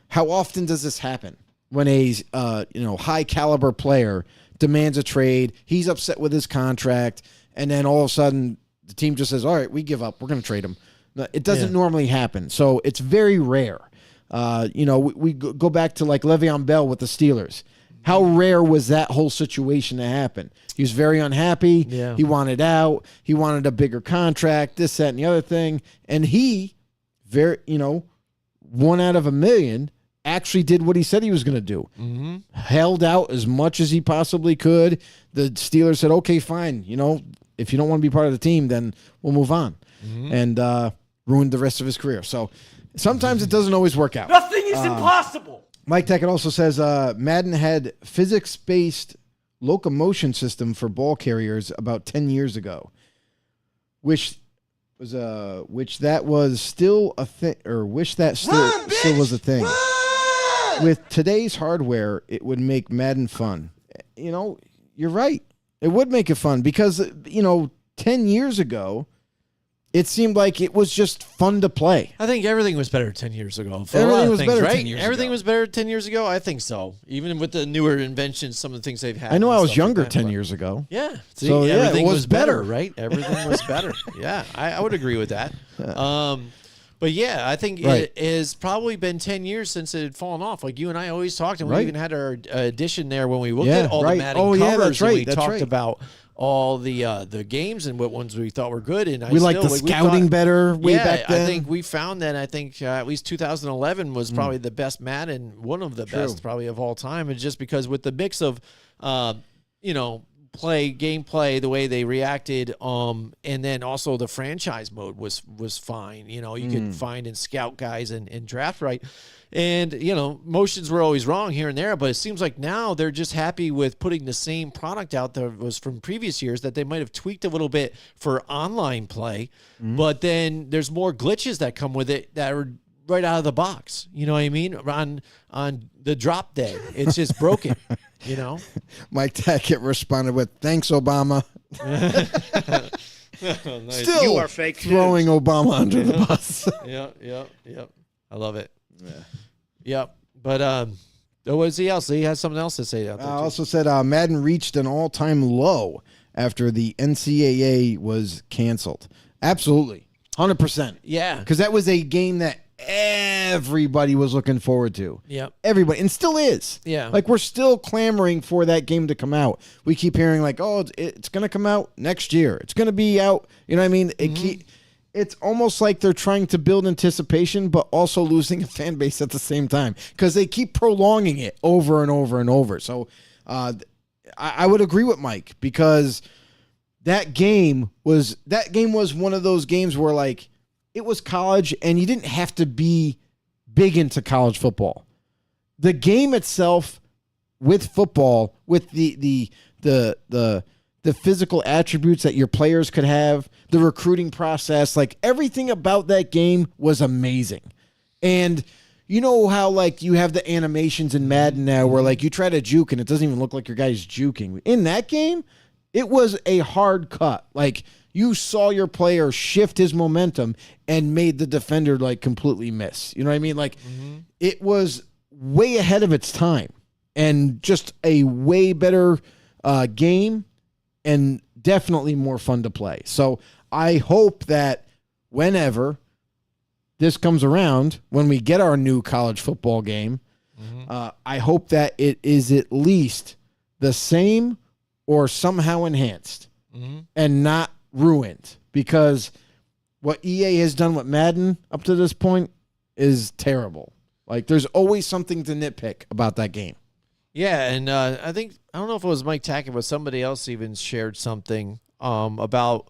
how often does this happen when a high caliber player demands a trade, he's upset with his contract, and then all of a sudden the team just says, all right, we give up, we're going to trade him? No, it doesn't normally happen. So it's very rare. We go back to like Le'Veon Bell with the Steelers. How rare was that whole situation to happen? He was very unhappy. Yeah. He wanted out. He wanted a bigger contract, this, that, and the other thing. And he, 1 out of a million, actually did what he said he was going to do. Mm-hmm. Held out as much as he possibly could. The Steelers said, okay, fine. If you don't want to be part of the team, then we'll move on. And ruined the rest of his career. So sometimes it doesn't always work out. Nothing is impossible. Mike Tackett also says Madden had physics-based locomotion system for ball carriers about 10 years ago, which that was still a thing, or wish that still was a thing. With today's hardware, it would make Madden fun. You're right. It would make it fun because 10 years ago, it seemed like it was just fun to play. I think everything was better 10 years ago. For Everything a lot of was things, better right? 10 years Everything ago. was better 10 years ago. I think so. Even with the newer inventions, some of the things they've had. I know and I was stuff younger like that, 10 but- years ago. Yeah. See, So, yeah, it everything was was better, better. right? Everything was better. Yeah, I would agree with that. But yeah, I think Right. it has probably been 10 years since it had fallen off. Like you and I always talked, and we Right. even had our edition there when we looked Yeah, at all right. the Madden Oh, covers. yeah, that's and right, we that's talked right. about all the games and what ones we thought were good. And We liked the we scouting thought- better way yeah, back then. I think we found that. I think at least 2011 was probably the best Madden, one of the best probably of all time. And just because with the mix of, gameplay, the way they reacted, and then also the franchise mode was fine. You could find and scout guys and draft right. And, motions were always wrong here and there, but it seems like now they're just happy with putting the same product out that was from previous years that they might have tweaked a little bit for online play. But then there's more glitches that come with it that are right out of the box. You know what I mean? On the drop day, it's just broken. You know. Mike Tackett responded with, "Thanks, Obama." Still You are fake throwing Obama under the bus. Yep. I love it. Yeah. Yep. But what is he else? He has something else to say out there. Also said Madden reached an all-time low after the NCAA was canceled. Absolutely. 100%. Yeah. Because that was a game that everybody was looking forward to. Yep. Everybody. And still is. Yeah. Like, we're still clamoring for that game to come out. We keep hearing, like, oh, it's going to come out next year. It's going to be out. You know what I mean? It's almost like they're trying to build anticipation, but also losing a fan base at the same time because they keep prolonging it over and over and over. So I would agree with Mike because that game was one of those games where, like, it was college and you didn't have to be big into college football. The game itself with football, with the physical attributes that your players could have, the recruiting process, like everything about that game was amazing. And you know how, like, you have the animations in Madden now where, like, you try to juke and it doesn't even look like your guy's juking. In that game, it was a hard cut. Like, you saw your player shift his momentum and made the defender, like, completely miss. You know what I mean? Like, it was way ahead of its time and just a way better game and definitely more fun to play. So I hope that whenever this comes around, when we get our new college football game, I hope that it is at least the same or somehow enhanced and not ruined, because what EA has done with Madden up to this point is terrible. Like, there's always something to nitpick about that game. Yeah, and I don't know if it was Mike Tackett, but somebody else even shared something about,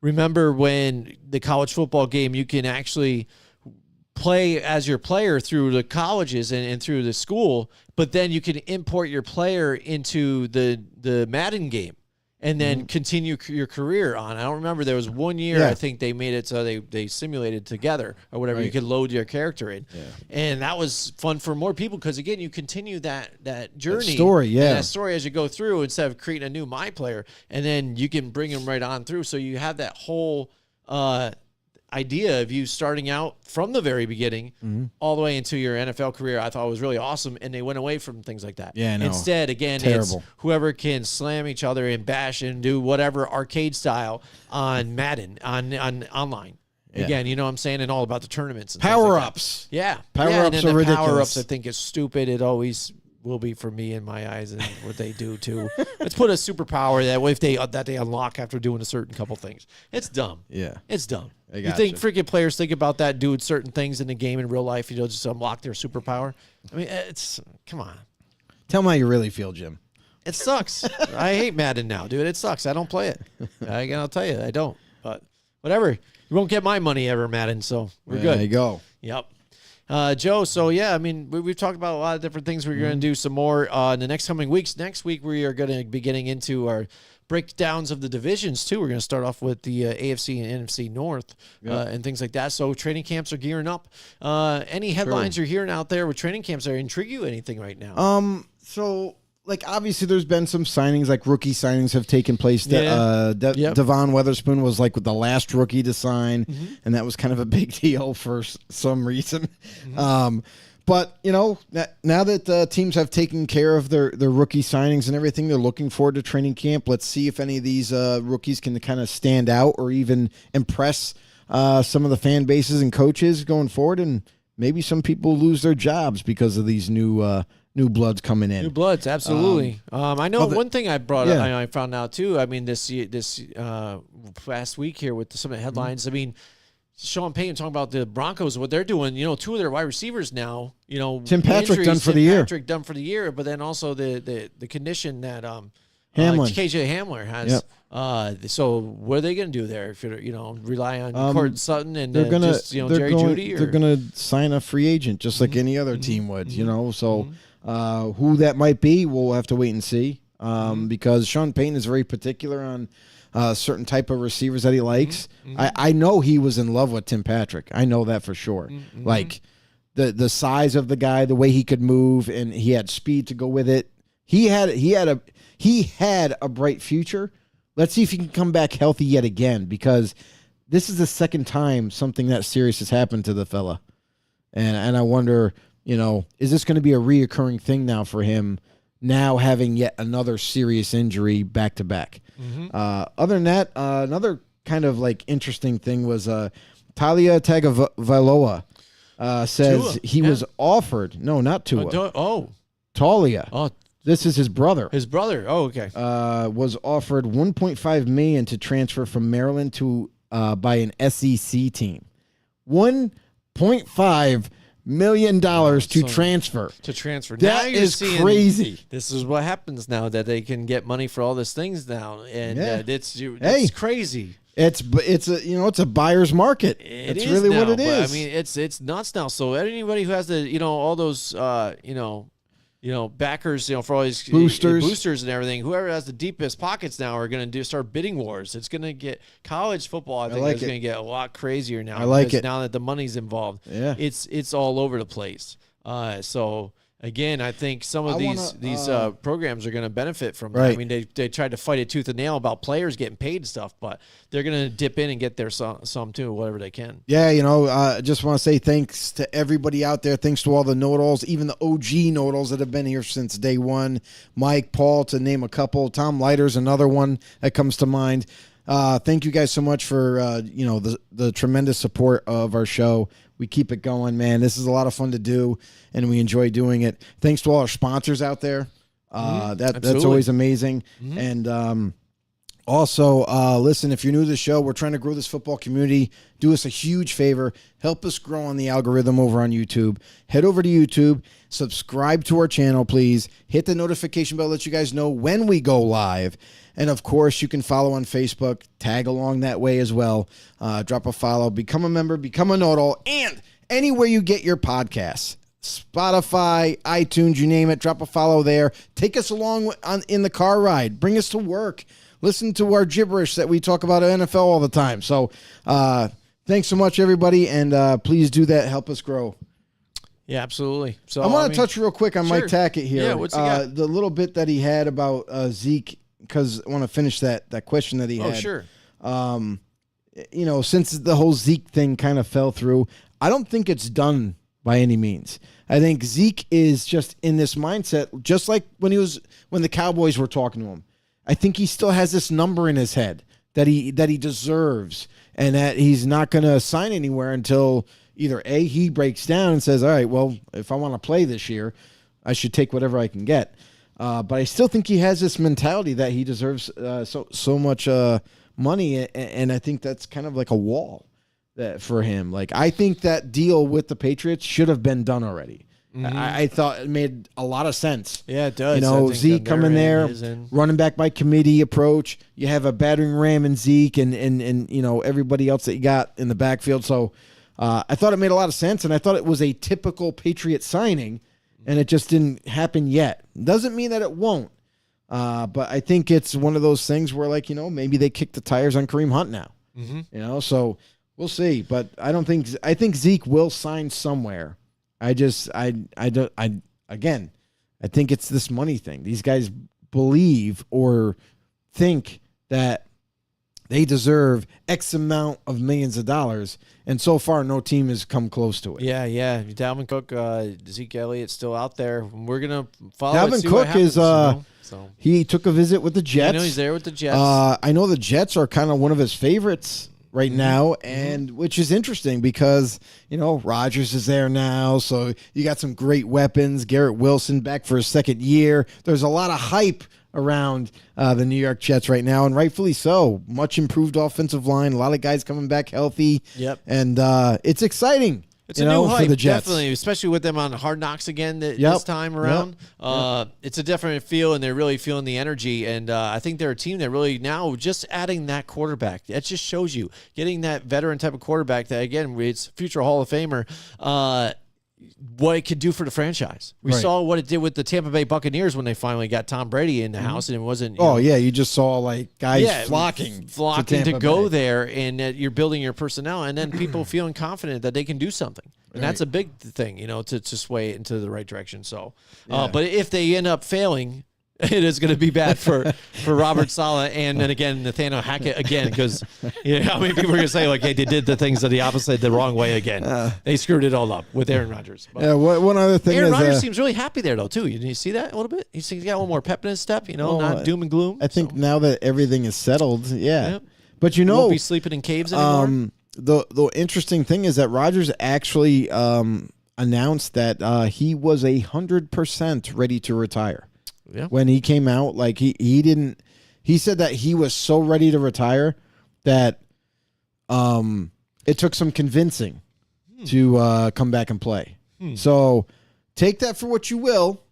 remember when the college football game, you can actually play as your player through the colleges and through the school, but then you can import your player into the Madden game and then continue your career on. I don't remember. There was 1 year, I think they made it so they simulated together or whatever. Right. You could load your character in. Yeah. And that was fun for more people because, again, you continue that journey. That story, yeah. That story as you go through instead of creating a new My Player. And then you can bring them right on through. So you have that whole idea of you starting out from the very beginning all the way into your NFL career. I thought was really awesome, and they went away from things like that. Yeah, no. Instead, again, Terrible. It's whoever can slam each other and bash and do whatever arcade style on Madden on online. Yeah. Again, you know what I'm saying, and all about the tournaments and power-ups. Yeah, Power-ups are ridiculous. Power-ups, I think, is stupid. It always will be for me in my eyes, and what they do too. Let's put a superpower that they unlock after doing a certain couple things. It's dumb. Yeah, it's dumb. You think freaking players think about that, doing certain things in the game in real life, just unlock their superpower? I mean, come on. Tell them how you really feel, Jim. It sucks. I hate Madden now, dude. It sucks. I don't play it. I'll tell you, I don't. But whatever. You won't get my money ever, Madden, so we're good. There you go. Yep. Joe, so yeah, I mean, we've talked about a lot of different things. We're going to do some more in the next coming weeks. Next week, we are going to be getting into our breakdowns of the divisions, too. We're going to start off with the AFC and NFC North and things like that. So training camps are gearing up. Any headlines you're hearing out there with training camps that intrigue you anything right now? So, like, obviously there's been some signings, like rookie signings have taken place. Devon Witherspoon was like the last rookie to sign, and that was kind of a big deal for some reason. But, you know, now that teams have taken care of their rookie signings and everything, they're looking forward to training camp. Let's see if any of these rookies can kind of stand out or even impress some of the fan bases and coaches going forward, and maybe some people lose their jobs because of these new bloods coming in. New bloods, absolutely. I know one thing I brought up, I found out too. I mean, this past week here with some of the headlines. I mean, Sean Payton talking about the Broncos, what they're doing. You know, two of their wide receivers now. You know, Tim Patrick done for the year. But then also the condition that Hamlin. KJ Hamler has. Yep. So what are they going to do there? If rely on Court Sutton and Jerry Jeudy? They're going to sign a free agent just like any other team would. You know, so. Who that might be, we'll have to wait and see. Because Sean Payton is very particular on certain type of receivers that he likes. I know he was in love with Tim Patrick. I know that for sure. Like, the size of the guy, the way he could move, and he had speed to go with it. He had a bright future. Let's see if he can come back healthy yet again, because this is the second time something that serious has happened to the fella. And I wonder, is this going to be a reoccurring thing now for him, now having yet another serious injury back to back? Other than that, another kind of like interesting thing was Talia Tagovailoa says Tua, he was offered. No, not Tua. Talia. Oh, this is his brother. his brother. Oh, okay. Was offered $1.5 million to transfer from Maryland to by an SEC team. $1.5 million to transfer. To transfer. Now That you're is seeing, crazy. This is what happens now, that they can get money for all these things now, and Yeah. it's crazy. It's a buyer's market. It It's is really what now, it but, is. I mean, it's nuts now. So anybody who has the all those backers for all these boosters and everything, whoever has the deepest pockets now are going to start bidding wars. It's going to get college football. I think like is it. going to get a lot crazier now. I like because it. now that the money's involved. Yeah. it's all over the place. So. Again, I think some of these programs are going to benefit from that. Right. I mean, they tried to fight it tooth and nail about players getting paid and stuff, but they're going to dip in and get their some too, whatever they can. Yeah, I just want to say thanks to everybody out there. Thanks to all the know-it-alls, even the OG know-it-alls that have been here since day one. Mike, Paul, to name a couple. Tom Leiter's another one that comes to mind. Thank you guys so much for the tremendous support of our show. We keep it going, man. This is a lot of fun to do, and we enjoy doing it. Thanks to all our sponsors out there. That's always amazing. And also, listen, if you're new to the show, we're trying to grow this football community. Do us a huge favor. Help us grow on the algorithm over on YouTube. Head over to YouTube. Subscribe to our channel, please. Hit the notification bell, let you guys know when we go live. And, of course, you can follow on Facebook. Tag along that way as well. Drop a follow. Become a member. Become a know-it-all. And anywhere you get your podcasts, Spotify, iTunes, you name it, drop a follow there. Take us along in the car ride. Bring us to work. Listen to our gibberish that we talk about at NFL all the time. So thanks so much, everybody, and please do that. Help us grow. Yeah, absolutely. So I want to touch real quick on sure. Mike Tackett here. Yeah, what's he got? The little bit that he had about Zeke, because I want to finish that question that he had. Oh, sure. Since the whole Zeke thing kind of fell through, I don't think it's done by any means. I think Zeke is just in this mindset, just like when the Cowboys were talking to him. I think he still has this number in his head that he deserves, and that he's not going to sign anywhere until either A, he breaks down and says, all right, well, if I want to play this year, I should take whatever I can get. But I still think he has this mentality that he deserves so much money, and I think that's kind of like a wall that for him. Like, I think that deal with the Patriots should have been done already. I thought it made a lot of sense. Yeah, it does. Zeke coming there, running back by committee approach. You have a battering ram in Zeke and everybody else that you got in the backfield. So I thought it made a lot of sense, and I thought it was a typical Patriot signing, and it just didn't happen yet. Doesn't mean that it won't. But I think it's one of those things where, maybe they kick the tires on Kareem Hunt now. So we'll see. But I think Zeke will sign somewhere. I think it's this money thing. These guys believe or think that they deserve X amount of millions of dollars, and so far no team has come close to it. Yeah. Dalvin Cook, Zeke Elliott's still out there. We're gonna follow. Dalvin Cook is he took a visit with the Jets. I know he's there with the Jets. I know the Jets are kind of one of his favorites right now, and which is interesting because Rodgers is there now, so you got some great weapons. Garrett Wilson back for his second year. There's a lot of hype around the New York Jets right now, and rightfully so. Much improved offensive line, a lot of guys coming back healthy. Yep, and it's exciting. It's a new hype, for the Jets. definitely, especially with them on Hard Knocks again this time around. It's a different feel, and they're really feeling the energy. And I think they're a team that really now just adding that quarterback. That just shows you getting that veteran type of quarterback that, again, it's future Hall of Famer. What it could do for the franchise. We saw what it did with the Tampa Bay Buccaneers when they finally got Tom Brady in the house, and it wasn't. You just saw guys flocking to go there, and you're building your personnel, and then people feeling confident that they can do something. And that's a big thing, to sway it into the right direction. So, but if they end up failing, it is going to be bad for Robert Saleh and then again Nathaniel Hackett again, because how many people are going to say, like, hey, they did the things that the opposite the wrong way again. They screwed it all up with Aaron Rodgers. But one other thing Aaron is Rodgers seems really happy there though too. You see that a little bit? He's got a little more pep in his step, not doom and gloom. I think now that everything is settled, Yep. But He won't be sleeping in caves anymore. The interesting thing is that Rodgers actually announced that he was 100% ready to retire. Yeah. When he came out, like he said that he was so ready to retire that it took some convincing to come back and play. So take that for what you will.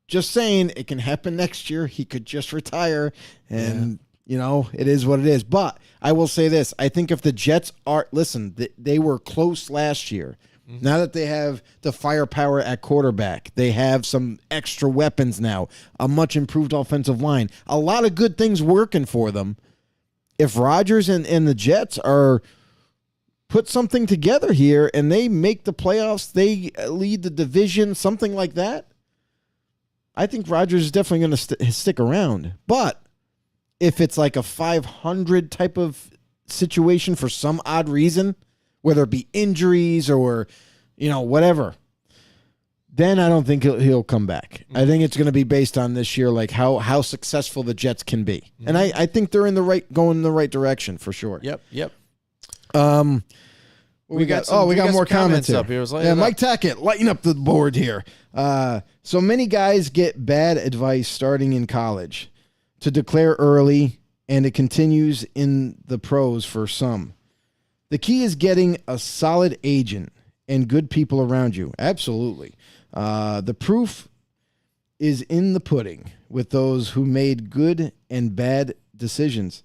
Just saying, it can happen next year. He could just retire, and it is what it is. But I will say this: I think if the Jets they were close last year. Now that they have the firepower at quarterback, they have some extra weapons now, a much improved offensive line, a lot of good things working for them. If Rodgers and the Jets are put something together here and they make the playoffs, they lead the division, something like that, I think Rodgers is definitely going to stick around. But if it's like a 500 type of situation for some odd reason, whether it be injuries or, whatever, then I don't think he'll come back. I think it's going to be based on this year, like how successful the Jets can be. And I think they're going in the right direction for sure. Yep. We got more comments up here. Mike Tackett, lighten up the board here. So many guys get bad advice starting in college to declare early, and it continues in the pros for some. The key is getting a solid agent and good people around you. Absolutely. The proof is in the pudding with those who made good and bad decisions.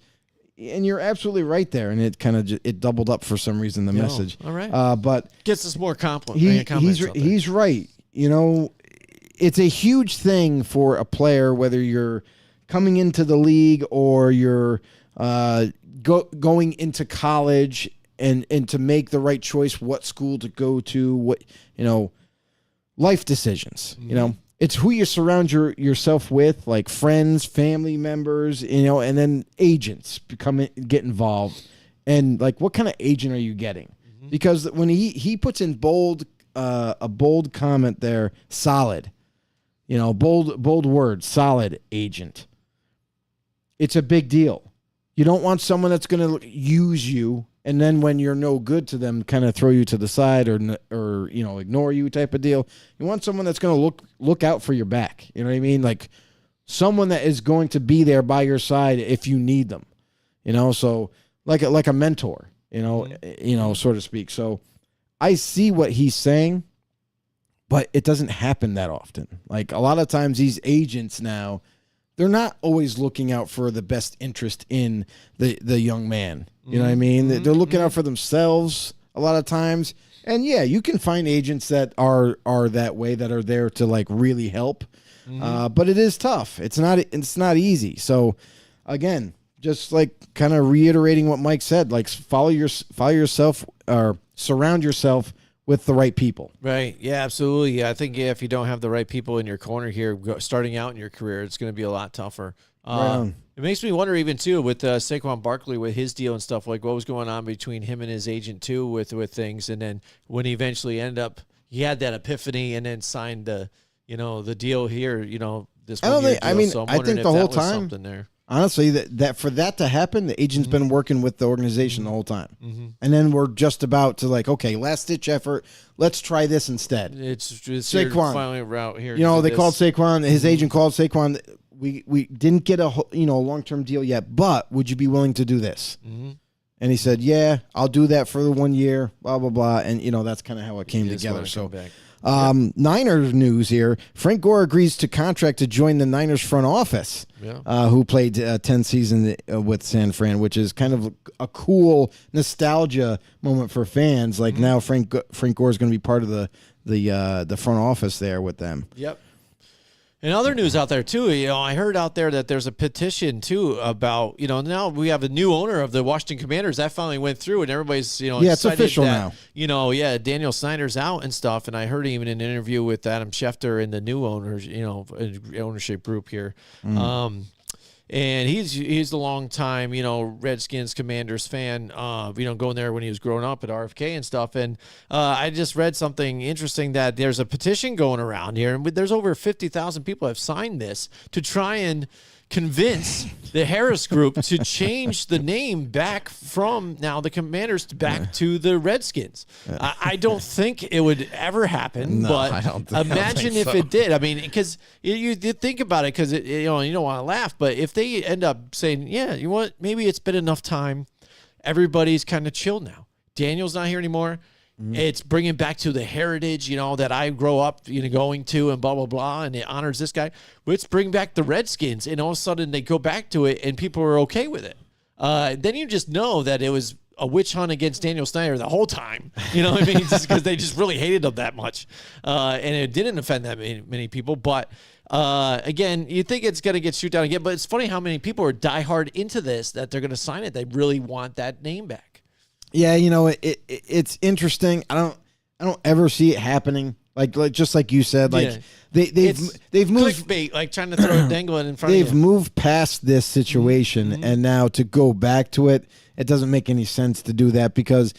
And you're absolutely right there. And it kind of it doubled up for some reason, the message. All right. But gets us more compliments. He's right. It's a huge thing for a player, whether you're coming into the league or you're going into college. And to make the right choice, what school to go to, what life decisions. It's who you surround yourself with, like friends, family members, and then agents get involved, and like what kind of agent are you getting? Because when he puts in a bold comment there, solid, bold word, solid agent. It's a big deal. You don't want someone that's going to use you. And then when you're no good to them, kind of throw you to the side or ignore you type of deal. You want someone that's going to look out for your back. You know what I mean? Like someone that is going to be there by your side if you need them. So like a mentor. So to speak. So I see what he's saying, but it doesn't happen that often. Like a lot of times these agents now, they're not always looking out for the best interest in the young man. You know what I mean? They're looking out for themselves a lot of times. And yeah, you can find agents that are that way, that are there to like really help. But it is tough. It's not easy. So again, just like kind of reiterating what Mike said, like follow yourself or surround yourself with the right people. Right. Yeah, absolutely. I think if you don't have the right people in your corner here, starting out in your career, it's going to be a lot tougher. It makes me wonder even too with Saquon Barkley with his deal and stuff, like what was going on between him and his agent too with things. And then when he eventually ended up, he had that epiphany and then signed the deal here, this one year deal. So I'm I think the whole time, something there. Honestly, that for that to happen, the agent's been working with the organization the whole time. And then we're just about to like, okay, last ditch effort. Let's try this instead. It's Saquon. finally route here. They called Saquon. His agent called Saquon. We didn't get a long-term deal yet, but would you be willing to do this? And he said, yeah, I'll do that for the 1 year, blah, blah, blah. And, that's kind of how it came together. So Niners news here. Frank Gore agrees to contract to join the Niners front office, who played 10 seasons with San Fran, which is kind of a cool nostalgia moment for fans. Like now Frank Gore is going to be part of the front office there with them. Yep. And other news out there too, I heard out there that there's a petition too about, now we have a new owner of the Washington Commanders. That finally went through, and everybody's, it's official now. Daniel Snyder's out and stuff. And I heard even an interview with Adam Schefter and the new owners, ownership group here. And he's the long time, Redskins Commanders fan, going there when he was growing up at RFK and stuff. And I just read something interesting that there's a petition going around here, and there's over 50,000 people have signed this to try and convince the Harris Group to change the name back from now the Commanders back to the Redskins. I don't think it would ever happen, but I don't imagine think if so. it did. I mean, because you think about it, because you don't want to laugh, but if they end up saying, yeah, you know what, maybe it's been enough time, everybody's kind of chill now. Daniel's not here anymore. It's bringing back to the heritage, that I grow up, going to, and blah, blah, blah, and it honors this guy. Let's bring back the Redskins, and all of a sudden they go back to it, and people are okay with it. Then you just know that it was a witch hunt against Daniel Snyder the whole time. You know what I mean? Just because they just really hated him that much. And it didn't offend that many people. But, again, you think it's going to get shoot down again. But it's funny how many people are diehard into this that they're going to sign it. They really want that name back. Yeah, it's interesting. I don't ever see it happening. Like just like you said, they've moved clickbait, like trying to throw a dangle in front of you. They've moved past this situation, and now to go back to it, it doesn't make any sense to do that, because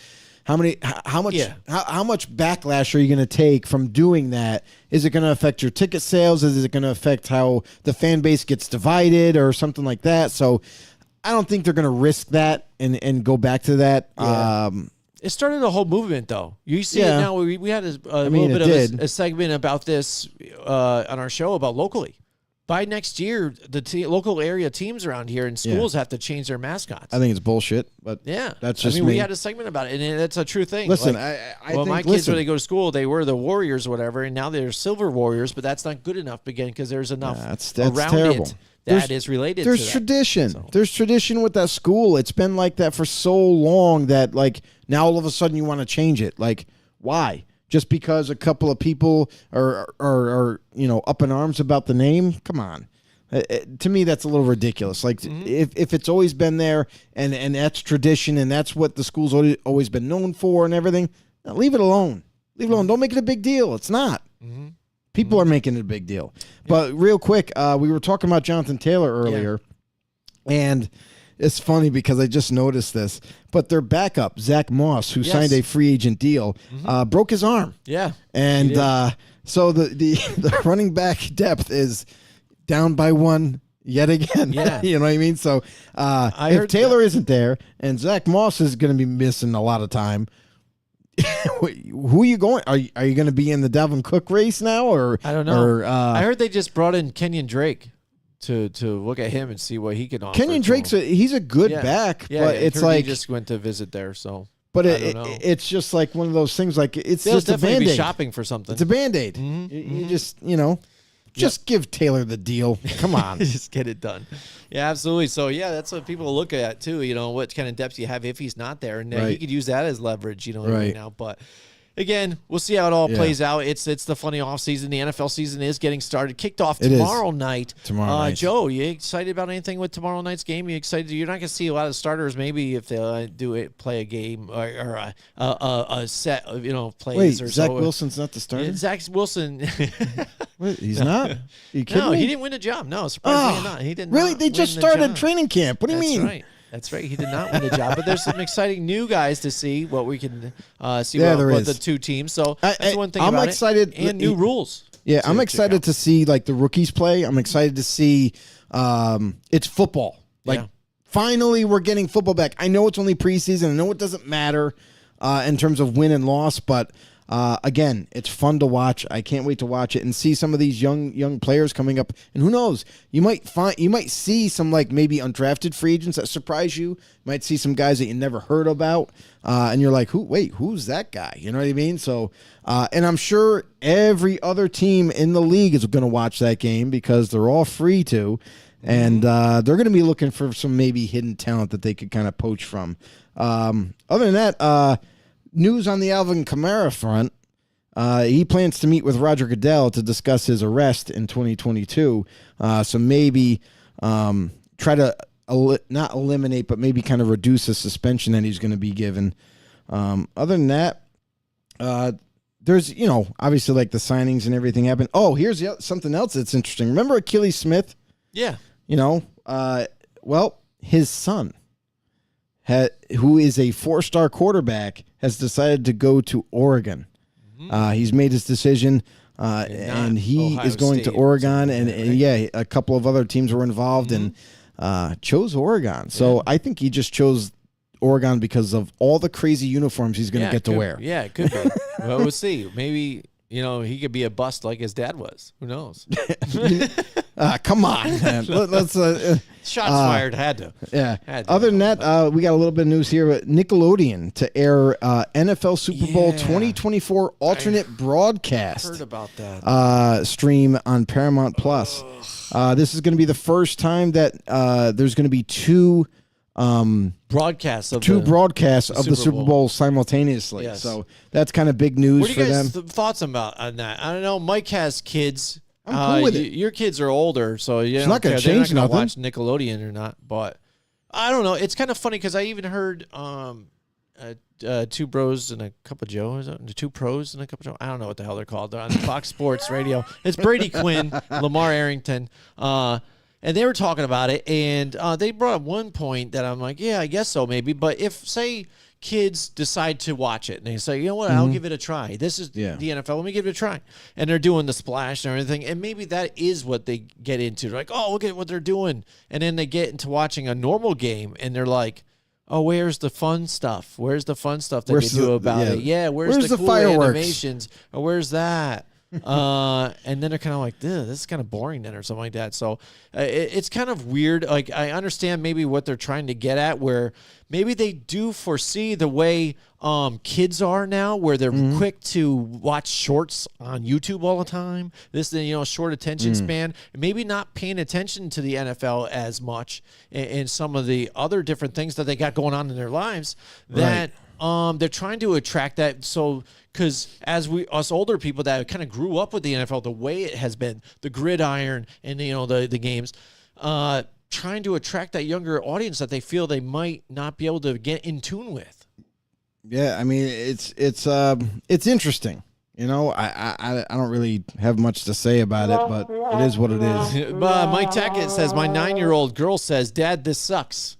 how much backlash are you going to take from doing that? Is it going to affect your ticket sales? Is it going to affect how the fan base gets divided or something like that? So I don't think they're going to risk that and go back to that. Yeah. It started a whole movement, though. You see it now. We had a little bit of a segment about this on our show about locally. By next year, the local area teams around here and schools have to change their mascots. I think it's bullshit, but that's just me. We had a segment about it, and that's a true thing. Listen, I think, my kids, when they go to school, they were the Warriors or whatever, and now they're Silver Warriors, but that's not good enough, again, because there's enough that's around terrible. it that is related to that. There's tradition. So. There's tradition with that school. It's been like that for so long that, now all of a sudden you want to change it. Why? Just because a couple of people are up in arms about the name? Come on. To me, that's a little ridiculous. If it's always been there and that's tradition and that's what the school's always been known for and everything, leave it alone. Leave it alone. Don't make it a big deal. It's not. People are making it a big deal. But real quick, we were talking about Jonathan Taylor earlier, and it's funny because I just noticed this. But their backup, Zach Moss, who signed a free agent deal, broke his arm. Yeah. And so the running back depth is down by one yet again. Yeah. You know what I mean? So if Taylor isn't there and Zach Moss is going to be missing a lot of time, who are you going? Are you going to be in the Dalvin Cook race now, or I don't know? Or, I heard they just brought in Kenyon Drake to look at him and see what he can offer. Kenyon Drake's he's a good back, but it's he just went to visit there, so. But it's just like one of those things. It's They'll just a definitely Band-Aid. be shopping for something. It's a Band-Aid. You just just give Taylor the deal. Come on, just get it done. Yeah, absolutely. So that's what people look at too. What kind of depth you have if he's not there, and he could use that as leverage. Right now, but. Again, we'll see how it all plays out. It's the funny offseason. The NFL season is getting started. Kicked off tomorrow night. Tomorrow night. Joe, you excited about anything with tomorrow night's game? You excited? You're not going to see a lot of starters maybe if they play a game or a set of plays. Wait, or Zach so. Wilson's not the starter? Zach Wilson. Wait, he's not? Are you kidding No, me? he didn't win a job. No, surprisingly not. He didn't. Really? They just started training camp. What do you mean? That's right. That's right. He did not win the job, but there's some exciting new guys to see what we can see what the two teams. So that's one thing I'm about excited. And new rules. Yeah, I'm excited to see the rookies play. I'm excited to see it's football. Finally we're getting football back. I know it's only preseason. I know it doesn't matter in terms of win and loss, but again, it's fun to watch. I can't wait to watch it and see some of these young players coming up. And who knows? You might see some maybe undrafted free agents that surprise you. You might see some guys that you never heard about, and you're like, who's that guy? You know what I mean? So, and I'm sure every other team in the league is going to watch that game because they're all free to, and they're going to be looking for some maybe hidden talent that they could kind of poach from. Other than that, news on the Alvin Kamara front. He plans to meet with Roger Goodell to discuss his arrest in 2022. So maybe try to not eliminate, but maybe kind of reduce the suspension that he's going to be given. Other than that, there's, obviously like the signings and everything happened. Oh, here's something else that's interesting. Remember Achilles Smith? Yeah. Well, his son, who is a 4-star quarterback, has decided to go to Oregon. He's made his decision, and he Ohio is going to State, Oregon. And, right? yeah, a couple of other teams were involved and chose Oregon. So I think he just chose Oregon because of all the crazy uniforms he's going to get to wear. Yeah, it could be. Well, we'll see. Maybe, he could be a bust like his dad was. Who knows? Come on, man. Let's Shots fired. Had to. Yeah. Had to. Other than that, we got a little bit of news here. Nickelodeon to air NFL Super Bowl 2024 alternate broadcast. Heard about that. Stream on Paramount Plus. This is going to be the first time that there's going to be two broadcasts of the Super Bowl simultaneously. Yes. So that's kind of big news what are for you guys them. thoughts about on that? I don't know. Mike has kids. I'm cool with it. Your kids are older, so you It's don't not going care. to They're change not gonna nothing. watch Nickelodeon or not, but I don't know. It's kind of funny because I even heard two bros and a cup of Joe. Is it? Two pros and a cup of Joe. I don't know what the hell they're called. They're on Fox Sports Radio. It's Brady Quinn, Lamar Arrington, and they were talking about it. And they brought up one point that I'm like, yeah, I guess so, maybe. But if, say, kids decide to watch it and they say, you know what, I'll give it a try. This is the NFL. Let me give it a try. And they're doing the splash and everything. And maybe that is what they get into. They're like, oh, look at what they're doing. And then they get into watching a normal game and they're like, oh, where's the fun stuff? Where's the fun stuff that they do about it? Yeah, where's the cool fireworks? animations? Or where's that? And then they're kind of like, this is kind of boring then or something like that. So it's kind of weird. Like, I understand maybe what they're trying to get at, where maybe they do foresee the way kids are now, where they're quick to watch shorts on YouTube all the time. This, short attention span, maybe not paying attention to the NFL as much and some of the other different things that they got going on in their lives that they're trying to attract that. So, because as us older people that kind of grew up with the NFL, the way it has been, the gridiron and the games, trying to attract that younger audience that they feel they might not be able to get in tune with. Yeah, I mean it's interesting. I don't really have much to say about it, but it is what it is. Mike Tackett says, my 9-year-old girl says, Dad, this sucks.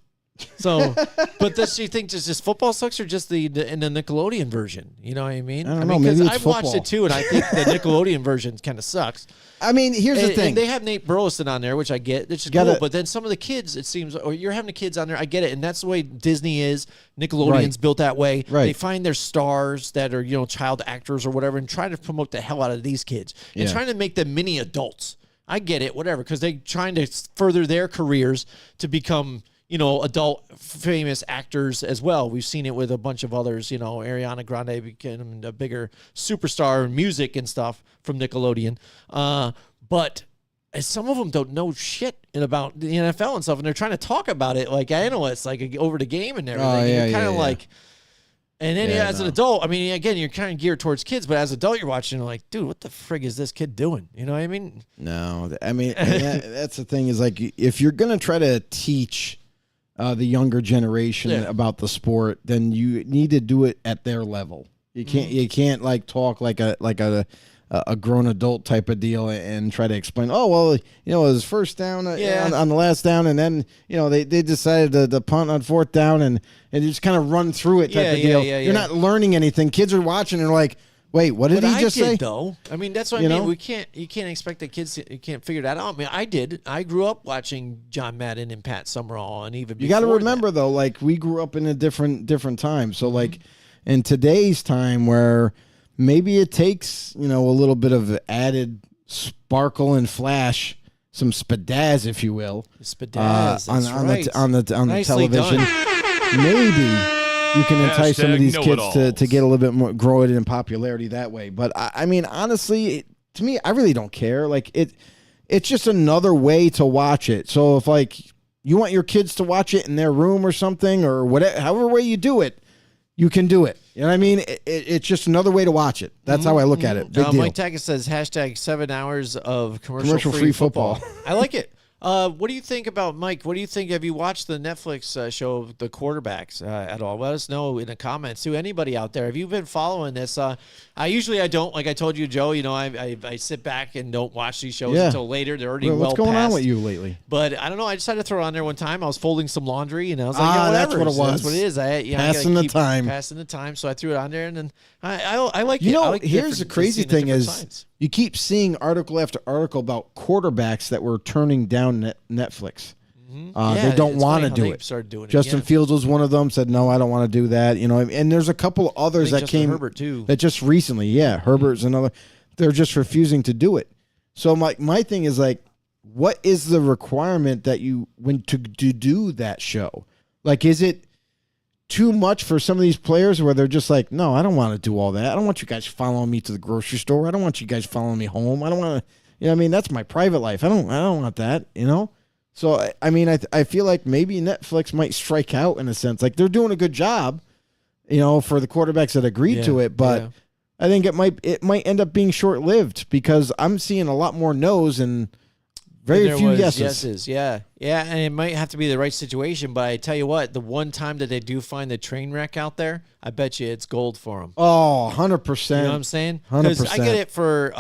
So, but does she think just football sucks or just in the Nickelodeon version? You know what I mean? I don't know. Maybe it's I've watched it too, and I think the Nickelodeon version kind of sucks. I mean, here's the thing. And they have Nate Burleson on there, which I get. It's just cool. But then some of the kids, it seems, or you're having the kids on there. I get it, and that's the way Disney is. Nickelodeon's built that way. Right. They find their stars that are child actors or whatever, and try to promote the hell out of these kids and trying to make them mini adults. I get it, whatever, because they're trying to further their careers to become adult famous actors as well. We've seen it with a bunch of others. Ariana Grande became a bigger superstar in music and stuff from Nickelodeon. But some of them don't know shit about the NFL and stuff, and they're trying to talk about it like analysts, like over the game and everything. Oh, yeah, and you're kind of yeah. like, and then as an adult, I mean, again, you're kind of geared towards kids, but as an adult, you're watching, you're like, dude, what the frig is this kid doing? You know what I mean? No, I mean, that's the thing is like, if you're going to try to teach the younger generation about the sport, then you need to do it at their level. You can't like talk like a grown adult type of deal and try to explain. Oh well, it was first down on the last down, and then they decided to punt on fourth down, and just kind of run through it type of deal. You're not learning anything. Kids are watching and are like, wait, what did he just say? Though, I mean, that's what I mean. You can't expect the kids you can't figure that out. I mean, I did. I grew up watching John Madden and Pat Summerall, and even you got to remember though, like we grew up in a different time. So like in today's time, where maybe it takes a little bit of added sparkle and flash, some spadazz, if you will, on the television. Done. Maybe you can entice some of these kids know-it-alls. to get a little bit more, grow it in popularity that way. But I mean, honestly, to me, I really don't care. Like it's just another way to watch it. So if like you want your kids to watch it in their room or something or whatever, however way you do it, you can do it. You know what I mean? It's just another way to watch it. That's how I look at it. Big deal. Mike Tackett says hashtag 7 hours of commercial-free football. I like it. What do you think about, Mike? What do you think? Have you watched the Netflix show, The Quarterbacks, at all? Let us know in the comments. To anybody out there, have you been following this? I don't. Like I told you, Joe, I sit back and don't watch these shows until later. They're already what's going past. on with you lately? But I don't know. I decided to throw it on there one time. I was folding some laundry, and I was like, whatever. That's what it was. That's what it is. Passing the time. Passing the time. So I threw it on there, and then I like it. You know, I like here's the crazy thing is sides. you keep seeing article after article about quarterbacks that were turning down Netflix. They don't want to do it. Justin Fields was one of them. Said no, I don't want to do that. And there's a couple others that Justin came Herbert too. That just recently. Yeah, Herbert's another. They're just refusing to do it. So my thing is like, what is the requirement that you when to do that show? Like, is it too much for some of these players where they're just like, no, I don't want to do all that. I don't want you guys following me to the grocery store. I don't want you guys following me home. I don't want to. That's my private life. I don't want that. So, I feel like maybe Netflix might strike out in a sense. Like, they're doing a good job, for the quarterbacks that agreed to it. But I think it might end up being short-lived because I'm seeing a lot more no's and very few yeses. Yeah, and it might have to be the right situation. But I tell you what, the one time that they do find the train wreck out there, I bet you it's gold for them. Oh, 100%. You know what I'm saying? 100%. Because I get it for,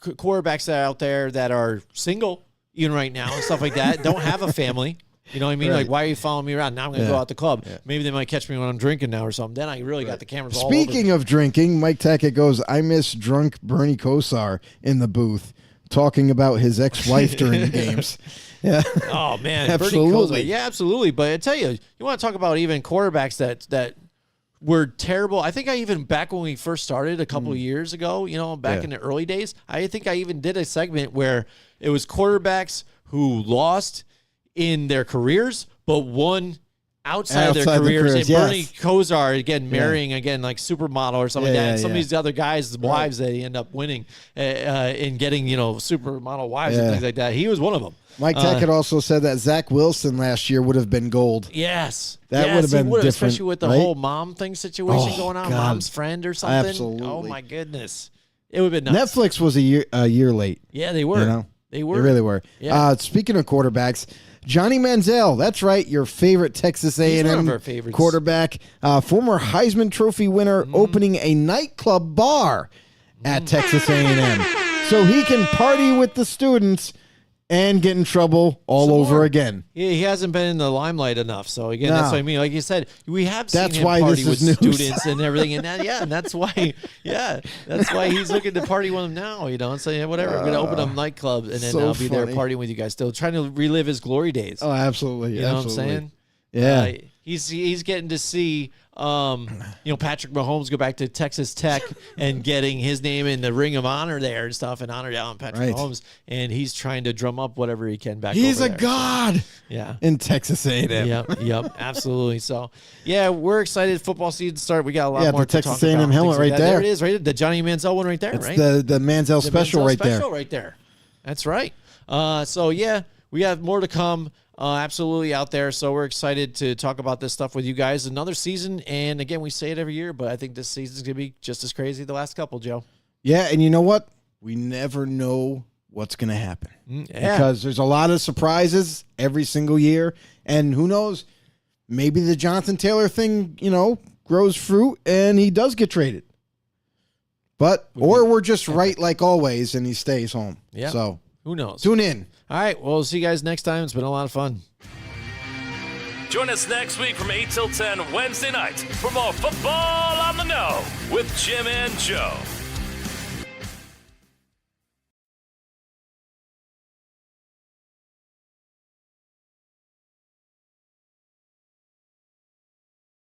quarterbacks that are out there that are single, even right now and stuff like that, don't have a family. You know what I mean? Right. Like, why are you following me around? Now I'm going to go out the club. Yeah. Maybe they might catch me when I'm drinking now or something. Then I really got the cameras all over. Speaking of drinking, Mike Tackett goes, I miss drunk Bernie Kosar in the booth talking about his ex-wife during the games. Yeah. Oh, man. Absolutely. Yeah, absolutely. But I tell you, you want to talk about even quarterbacks that were terrible. I think I even, back when we first started a couple of years ago, back in the early days, I think I even did a segment where it was quarterbacks who lost in their careers, but won outside of their careers. And Bernie Kosar, again, marrying, like supermodel or something like that. And some of these other guys' wives, they end up winning and getting, supermodel wives and things like that. He was one of them. Mike Tackett also said that Zach Wilson last year would have been gold. Yes. That would have been different. Especially with the whole mom thing situation going on, God. Mom's friend or something. Absolutely. Oh, my goodness. It would have been nuts. Netflix was a year late. Yeah, they were. They were. They really were. Yeah. Speaking of quarterbacks, Johnny Manziel, that's right, your favorite Texas A&M quarterback, former Heisman Trophy winner, opening a nightclub bar at Texas A&M, so he can party with the students and get in trouble all over again. Yeah, he hasn't been in the limelight enough. So again, that's what I mean. Like you said, we have seen him why party this with is news. students and everything, and that's why. Yeah, that's why he's looking to party with them now. And so whatever, I'm gonna open a nightclub and then I'll be there partying with you guys, still trying to relive his glory days. Oh, absolutely. You know what I'm saying? Yeah. He's getting to see Patrick Mahomes go back to Texas Tech and getting his name in the Ring of Honor there and stuff, and honor down Patrick Mahomes, and he's trying to drum up whatever he can back. He's over a god. Yeah, in Texas A&M. Yep, absolutely. So yeah, we're excited. Football season start. We got a lot more. The Texas A&M helmet right there. There it is, right? The Johnny Manziel one right there. It's right. The Manziel special right there. Special right there. That's right. So yeah, we have more to come. Absolutely out there. So we're excited to talk about this stuff with you guys. Another season. And again, we say it every year, but I think this season's going to be just as crazy the last couple, Joe. Yeah. And you know what? We never know what's going to happen because there's a lot of surprises every single year. And who knows, maybe the Jonathan Taylor thing, grows fruit and he does get traded. Or we're just right like always and he stays home. Yeah. So who knows? Tune in. All right. Well, we'll see you guys next time. It's been a lot of fun. Join us next week from 8 till 10 Wednesday night for more Football on the Know with Jim and Joe.